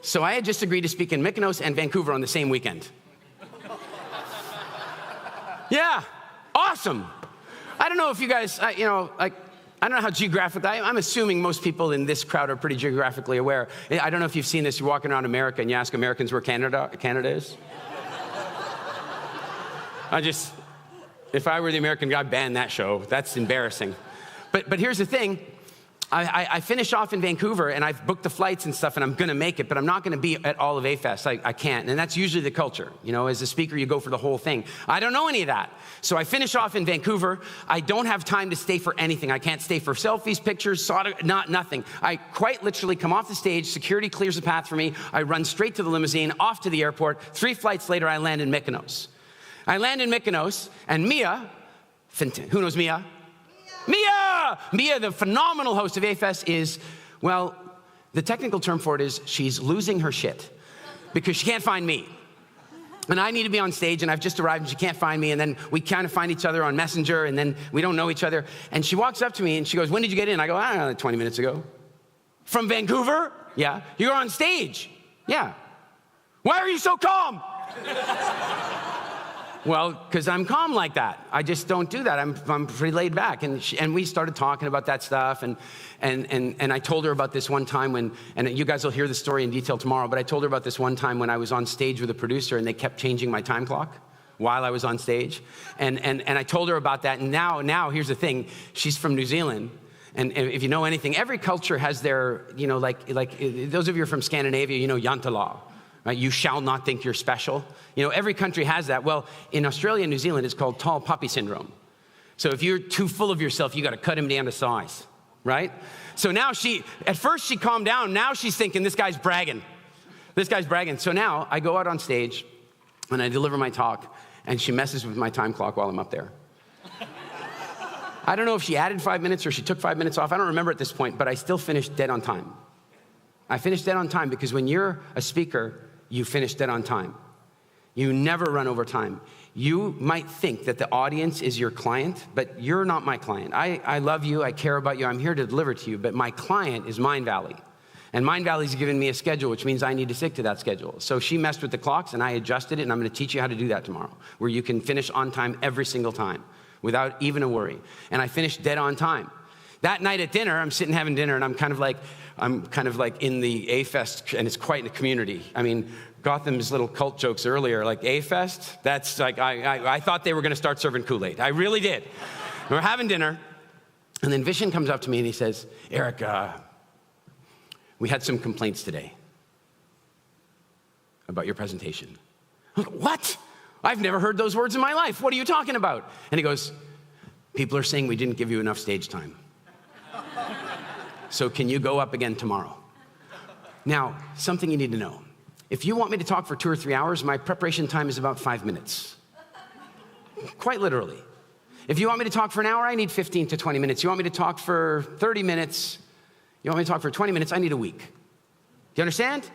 So I had just agreed to speak in Mykonos and Vancouver on the same weekend. Yeah, awesome. I don't know if you guys, I don't know how geographically, I'm assuming most people in this crowd are pretty geographically aware. I don't know if you've seen this, you're walking around America and you ask Americans where Canada is. If I were the American guy, I'd ban that show. That's embarrassing. But here's the thing. I finish off in Vancouver, and I've booked the flights and stuff, and I'm going to make it, but I'm not going to be at all of A-Fest. I can't, and that's usually the culture. As a speaker, you go for the whole thing. I don't know any of that. So I finish off in Vancouver. I don't have time to stay for anything. I can't stay for selfies, pictures, nothing. I quite literally come off the stage. Security clears the path for me. I run straight to the limousine, off to the airport. 3 flights later, I land in Mykonos. I land in Mykonos, and Mia, who knows Mia? Mia, the phenomenal host of A-Fest is, well, the technical term for it is she's losing her shit because she can't find me. And I need to be on stage, and I've just arrived, and she can't find me, and then we kind of find each other on Messenger, and then we don't know each other. And she walks up to me, and she goes, when did you get in? I go, I don't know, like 20 minutes ago. From Vancouver? Yeah. You're on stage? Yeah. Why are you so calm? Well, because I'm calm like that. I just don't do that. I'm pretty laid back. And we started talking about that stuff. And I told her about this one time when, and you guys will hear the story in detail tomorrow, but I told her about this one time when I was on stage with a producer and they kept changing my time clock while I was on stage. And I told her about that. And now here's the thing. She's from New Zealand. And if you know anything, every culture has their, you know, like those of you who are from Scandinavia, you know, Jantala. Right? You shall not think you're special. You know, every country has that. Well, in Australia and New Zealand, it's called tall poppy syndrome. So if you're too full of yourself, you got to cut him down to size, right? So now at first she calmed down. Now she's thinking, this guy's bragging. This guy's bragging. So now I go out on stage and I deliver my talk and she messes with my time clock while I'm up there. I don't know if she added 5 minutes or she took 5 minutes off. I don't remember at this point, but I still finished dead on time. I finished dead on time because when you're a speaker, you finish dead on time. You never run over time. You might think that the audience is your client, but you're not my client. I love you, I care about you, I'm here to deliver to you, but my client is Mindvalley. And Mindvalley's given me a schedule, which means I need to stick to that schedule. So she messed with the clocks and I adjusted it, and I'm gonna teach you how to do that tomorrow, where you can finish on time every single time without even a worry. And I finished dead on time. That night at dinner, I'm sitting having dinner and I'm kind of like in the A-Fest, and it's quite a community. I mean, Gotham's little cult jokes earlier, like A-Fest, that's like, I thought they were gonna start serving Kool-Aid. I really did. We're having dinner, and then Vishen comes up to me and he says, Eric, we had some complaints today about your presentation. I'm like, what? I've never heard those words in my life. What are you talking about? And he goes, people are saying we didn't give you enough stage time. So can you go up again tomorrow? Now, something you need to know. If you want me to talk for 2 or 3 hours, my preparation time is about 5 minutes. Quite literally. If you want me to talk for an hour, I need 15 to 20 minutes. You want me to talk for 30 minutes, you want me to talk for 20 minutes, I need a week. Do you understand?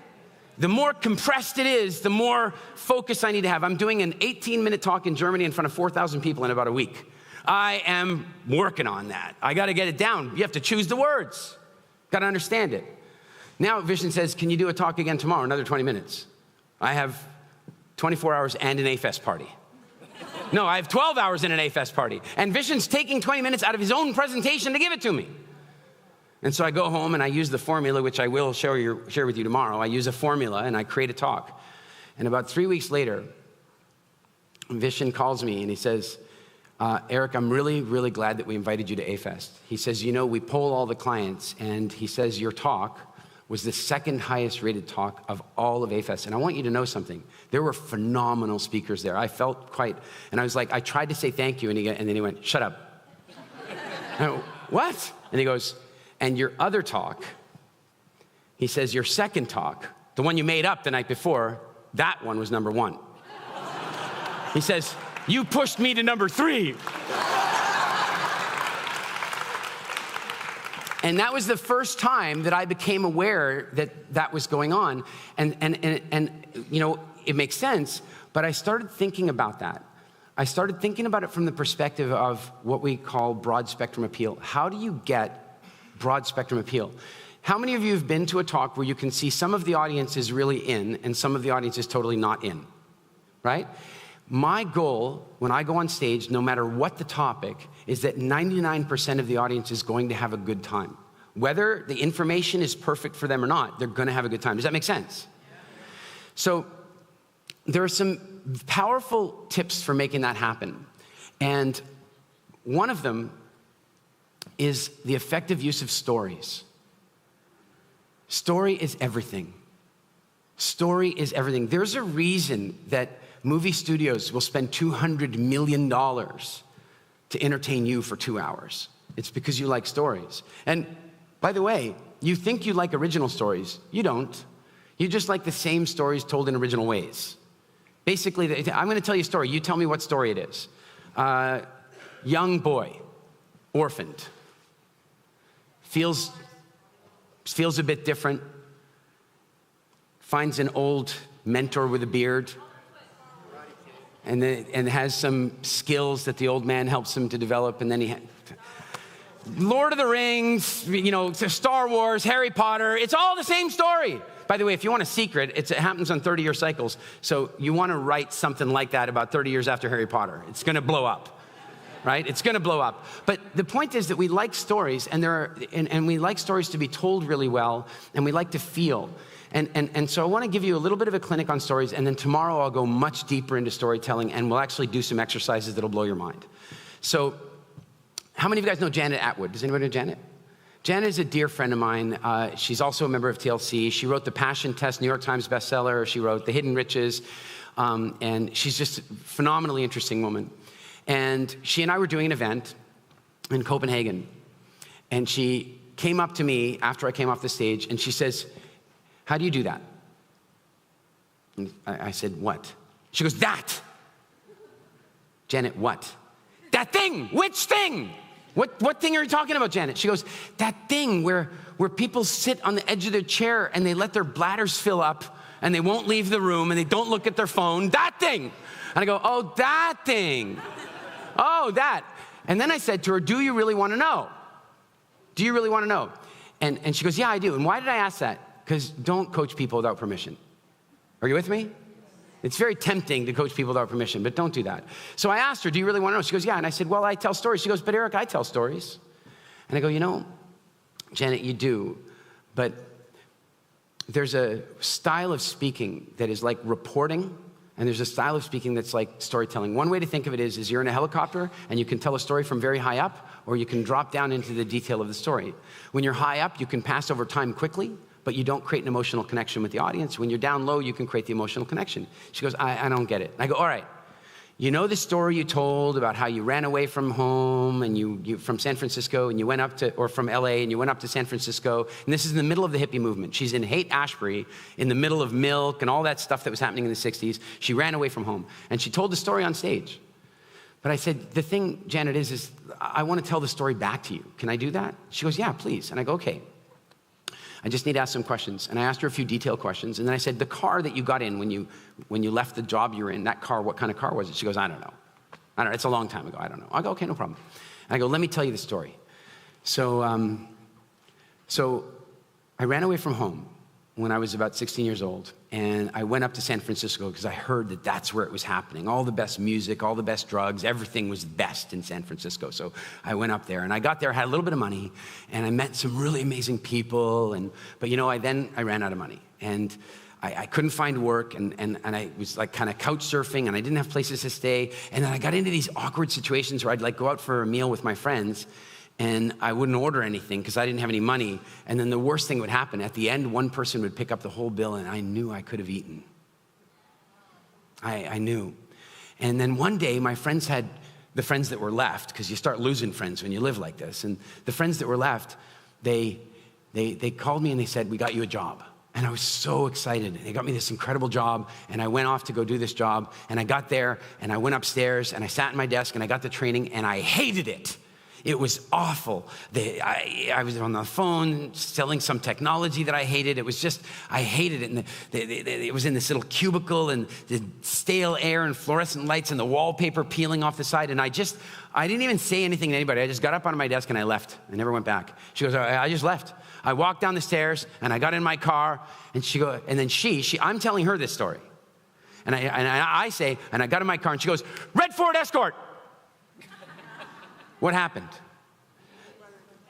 The more compressed it is, the more focus I need to have. I'm doing an 18-minute talk in Germany in front of 4,000 people in about a week. I am working on that. I got to get it down. You have to choose the words. Got to understand it. Now Vishen says, can you do a talk again tomorrow, another 20 minutes? I have 24 hours and an A-Fest party. No, I have 12 hours and an A-Fest party. And Vishen's taking 20 minutes out of his own presentation to give it to me. And so I go home and I use the formula, which I will share with you tomorrow. I use a formula and I create a talk. And about 3 weeks later, Vishen calls me and he says, Eric, I'm really, really glad that we invited you to A-Fest. He says, you know, we poll all the clients, and he says your talk was the second highest rated talk of all of A-Fest. And I want you to know something. There were phenomenal speakers there. I felt and I was like, I tried to say thank you, and then he went, shut up. I went, what? And he goes, and your other talk, he says, your second talk, the one you made up the night before, that one was number 1. He says, you pushed me to number 3. And that was the first time that I became aware that that was going on. And you know, it makes sense, but I started thinking about that. I started thinking about it from the perspective of what we call broad spectrum appeal. How do you get broad spectrum appeal? How many of you have been to a talk where you can see some of the audience is really in and some of the audience is totally not in, right? My goal when I go on stage, no matter what the topic, is that 99% of the audience is going to have a good time. Whether the information is perfect for them or not, they're going to have a good time. Does that make sense? So there are some powerful tips for making that happen. And one of them is the effective use of stories. Story is everything. Story is everything. There's a reason that movie studios will spend $200 million to entertain you for 2 hours. It's because you like stories. And by the way, you think you like original stories. You don't. You just like the same stories told in original ways. Basically, I'm going to tell you a story. You tell me what story it is. Young boy, orphaned, feels a bit different, finds an old mentor with a beard, and has some skills that the old man helps him to develop, and then Lord of the Rings, you know, Star Wars, Harry Potter, it's all the same story. By the way, if you want a secret, it happens on 30-year cycles. So you want to write something like that about 30 years after Harry Potter. It's going to blow up, right? It's going to blow up. But the point is that we like stories, and we like stories to be told really well, and we like to feel. And so I want to give you a little bit of a clinic on stories, and then tomorrow I'll go much deeper into storytelling, and we'll actually do some exercises that'll blow your mind. So how many of you guys know Janet Atwood? Does anybody know Janet? Janet is a dear friend of mine. She's also a member of TLC. She wrote The Passion Test, New York Times bestseller. She wrote The Hidden Riches, and she's just a phenomenally interesting woman. And she and I were doing an event in Copenhagen, and she came up to me after I came off the stage, and she says, "How do you do that?" And I said, "What?" She goes, "That." Janet, what? That thing. Which thing? What thing are you talking about, Janet? She goes, "That thing where people sit on the edge of their chair and they let their bladders fill up and they won't leave the room and they don't look at their phone. That thing." And I go, "Oh, that thing. Oh, that." And then I said to her, "Do you really want to know? Do you really want to know?" And she goes, "Yeah, I do." And why did I ask that? Because don't coach people without permission. Are you with me? It's very tempting to coach people without permission, but don't do that. So I asked her, "Do you really want to know?" She goes, "Yeah." And I said, "Well, I tell stories." She goes, "But Eric, I tell stories." And I go, "You know, Janet, you do, but there's a style of speaking that is like reporting, and there's a style of speaking that's like storytelling. One way to think of it is you're in a helicopter and you can tell a story from very high up, or you can drop down into the detail of the story. When you're high up, you can pass over time quickly, but you don't create an emotional connection with the audience. When you're down low, you can create the emotional connection." She goes, I don't get it. And I go, "All right, you know the story you told about how you ran away from home and you from San Francisco and you went up to, or from LA and you went up to San Francisco, and this is in the middle of the hippie movement. She's in Haight-Ashbury, in the middle of Milk and all that stuff that was happening in the 60s. She ran away from home, and she told the story on stage. But I said, the thing, Janet, is I want to tell the story back to you. Can I do that?" She goes, "Yeah, please." And I go, "Okay. I just need to ask some questions." And I asked her a few detailed questions. And then I said, "The car that you got in when you left the job you were in, that car, what kind of car was it?" She goes, "I don't know. It's a long time ago. I don't know." I go, "Okay, no problem." And I go, "Let me tell you the story." So I ran away from home when I was about 16 years old. And I went up to San Francisco because I heard that that's where it was happening. All the best music, all the best drugs, everything was best in San Francisco. So I went up there, and I got there, had a little bit of money, and I met some really amazing people. But you know, I ran out of money, and I couldn't find work, and I was like kind of couch surfing, and I didn't have places to stay. And then I got into these awkward situations where I'd like go out for a meal with my friends, and I wouldn't order anything because I didn't have any money. And then the worst thing would happen. At the end, one person would pick up the whole bill, and I knew I could have eaten. I knew. And then one day, my friends had, the friends that were left, because you start losing friends when you live like this, and the friends that were left, they called me and they said, "We got you a job." And I was so excited. They got me this incredible job, and I went off to go do this job, and I got there, and I went upstairs, and I sat at my desk, and I got the training, and I hated it. It was awful. I was on the phone selling some technology that I hated. It was just, I hated it. And it was in this little cubicle, and the stale air and fluorescent lights and the wallpaper peeling off the side. And I didn't even say anything to anybody. I just got up out of my desk and I left. I never went back. She goes, "I just left. I walked down the stairs and I got in my car." And she goes, and then I'm telling her this story. And I say, and I got in my car, and she goes, "Red Ford Escort." What happened?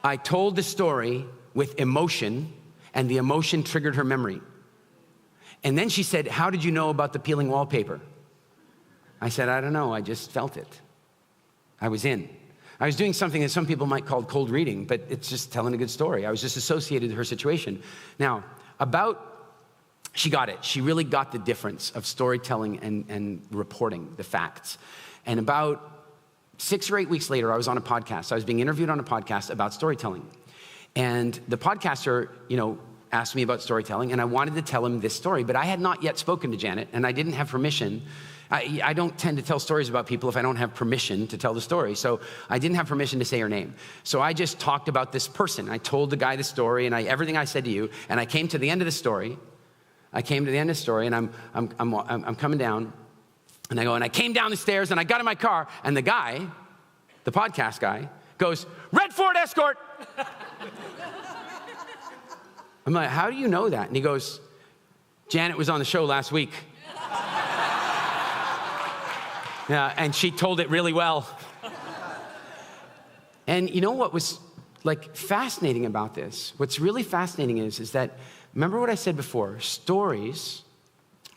I told the story with emotion, and the emotion triggered her memory. And then she said, "How did you know about the peeling wallpaper?" I said, "I don't know, I just felt it. I was in. I was doing something that some people might call cold reading, but it's just telling a good story. I was just associated with her situation." Now, she got it. She really got the difference of storytelling and reporting the facts. And about 6 or 8 weeks later, I was on a podcast. I was being interviewed on a podcast about storytelling. And the podcaster, asked me about storytelling, and I wanted to tell him this story, but I had not yet spoken to Janet, and I didn't have permission. I don't tend to tell stories about people if I don't have permission to tell the story. So I didn't have permission to say her name. So I just talked about this person. I told the guy the story, and everything I said to you, and I came to the end of the story. And I'm coming down. And I came down the stairs, and I got in my car, and the guy, the podcast guy, goes, "Red Ford Escort." I'm like, "How do you know that?" And he goes, Janet was on the show last week. Yeah, and she told it really well. And you know what was like fascinating about this? What's really fascinating is that, remember what I said before, stories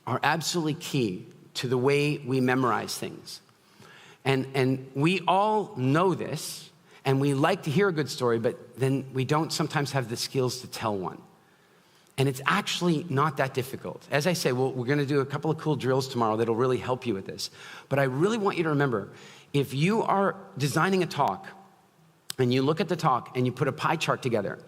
are absolutely key to the way we memorize things. And we all know this, and we like to hear a good story, but then we don't sometimes have the skills to tell one. And it's actually not that difficult. As I say, we're gonna do a couple of cool drills tomorrow that'll really help you with this. But I really want you to remember, if you are designing a talk, and you look at the talk and you put a pie chart together,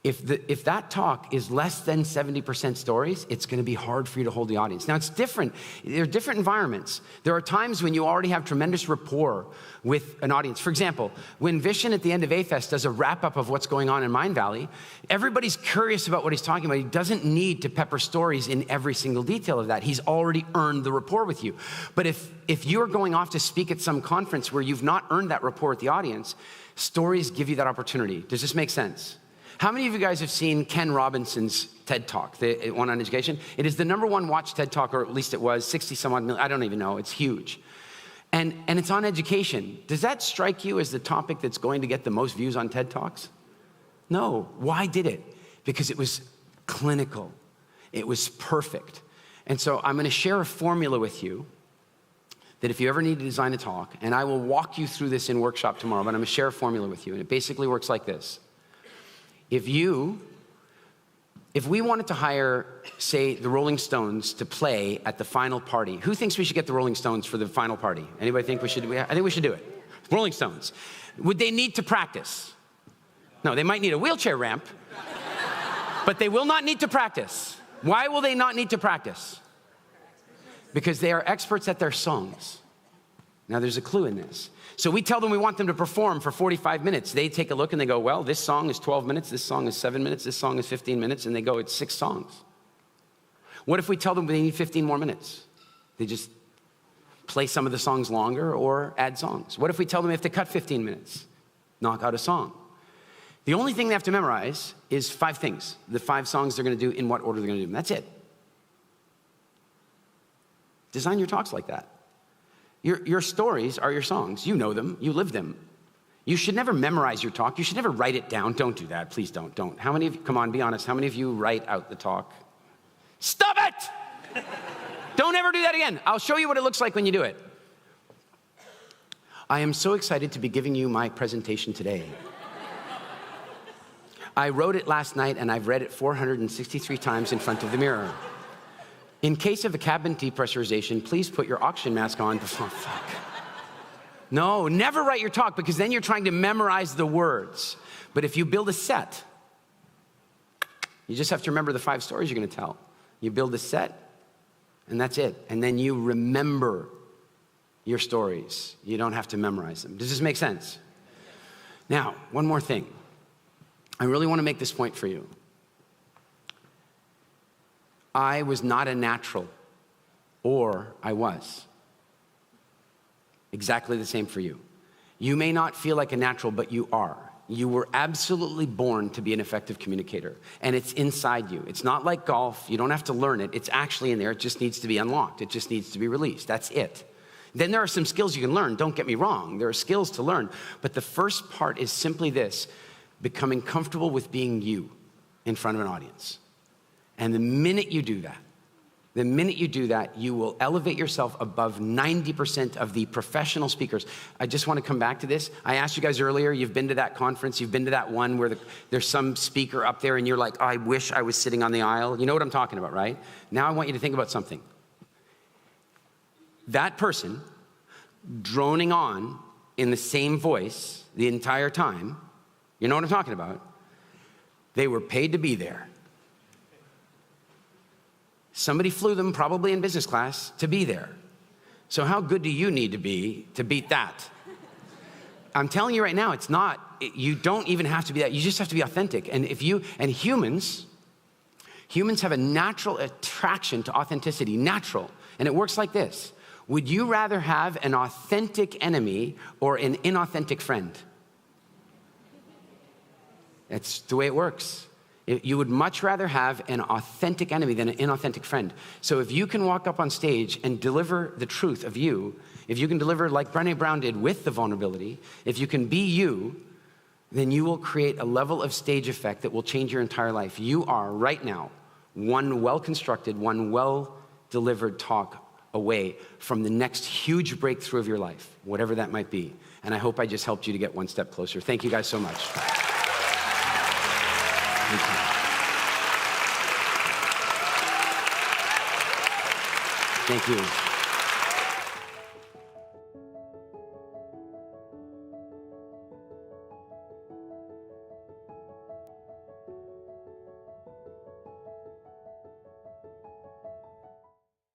if that talk is less than 70% stories, it's gonna be hard for you to hold the audience. Now it's different, there are different environments. There are times when you already have tremendous rapport with an audience. For example, when Vishen at the end of A-Fest does a wrap up of what's going on in Mind Valley, everybody's curious about what he's talking about. He doesn't need to pepper stories in every single detail of that. He's already earned the rapport with you. But if you're going off to speak at some conference where you've not earned that rapport with the audience, stories give you that opportunity. Does this make sense? How many of you guys have seen Ken Robinson's TED Talk, the one on education? It is the #1 watched TED Talk, or at least it was, 60 some odd million, I don't even know, it's huge. And it's on education. Does that strike you as the topic that's going to get the most views on TED Talks? No. Why did it? Because it was clinical. It was perfect. And so I'm gonna share a formula with you that if you ever need to design a talk, and I will walk you through this in workshop tomorrow, but I'm gonna share a formula with you, and it basically works like this. If we wanted to hire, say, the Rolling Stones to play at the final party, who thinks we should get the Rolling Stones for the final party? Anybody think we should? I think we should do it. Rolling Stones. Would they need to practice? No, they might need a wheelchair ramp, but they will not need to practice. Why will they not need to practice? Because they are experts at their songs. Now there's a clue in this. So we tell them we want them to perform for 45 minutes. They take a look and they go, well, this song is 12 minutes, this song is 7 minutes, this song is 15 minutes, and they go, it's 6 songs. What if we tell them they need 15 more minutes? They just play some of the songs longer or add songs. What if we tell them they have to cut 15 minutes, knock out a song? The only thing they have to memorize is 5 things. The 5 songs they're gonna do, in what order they're gonna do them. That's it. Design your talks like that. Your stories are your songs. You know them, you live them. You should never memorize your talk. You should never write it down. Don't do that, please don't. How many of you, come on, be honest, how many of you write out the talk? Stop it! Don't ever do that again. I'll show you what it looks like when you do it. I am so excited to be giving you my presentation today. I wrote it last night and I've read it 463 times in front of the mirror. In case of a cabin depressurization, please put your oxygen mask on before, fuck. No, never write your talk because then you're trying to memorize the words. But if you build a set, you just have to remember the 5 stories you're gonna tell. You build a set and that's it. And then you remember your stories. You don't have to memorize them. Does this make sense? Now, one more thing. I really wanna make this point for you. I was not a natural, or I was. Exactly the same for you. You may not feel like a natural, but you are. You were absolutely born to be an effective communicator, and it's inside you. It's not like golf. You don't have to learn it. It's actually in there. It just needs to be unlocked. It just needs to be released. That's it. Then there are some skills you can learn. Don't get me wrong. There are skills to learn, but the first part is simply this: becoming comfortable with being you in front of an audience. And the minute you do that, you will elevate yourself above 90% of the professional speakers. I just want to come back to this. I asked you guys earlier, you've been to that conference, you've been to that one where there's some speaker up there and you're like, I wish I was sitting on the aisle. You know what I'm talking about, right? Now I want you to think about something. That person droning on in the same voice the entire time, you know what I'm talking about? They were paid to be there. Somebody flew them, probably in business class, to be there. So how good do you need to be to beat that? I'm telling you right now, it's not, you don't even have to be that. You just have to be authentic. And humans have a natural attraction to authenticity, natural. And it works like this. Would you rather have an authentic enemy or an inauthentic friend? That's the way it works. You would much rather have an authentic enemy than an inauthentic friend. So if you can walk up on stage and deliver the truth of you, if you can deliver like Brené Brown did with the vulnerability, if you can be you, then you will create a level of stage effect that will change your entire life. You are right now one well-constructed, one well-delivered talk away from the next huge breakthrough of your life, whatever that might be. And I hope I just helped you to get one step closer. Thank you guys so much. Thank you. Thank you.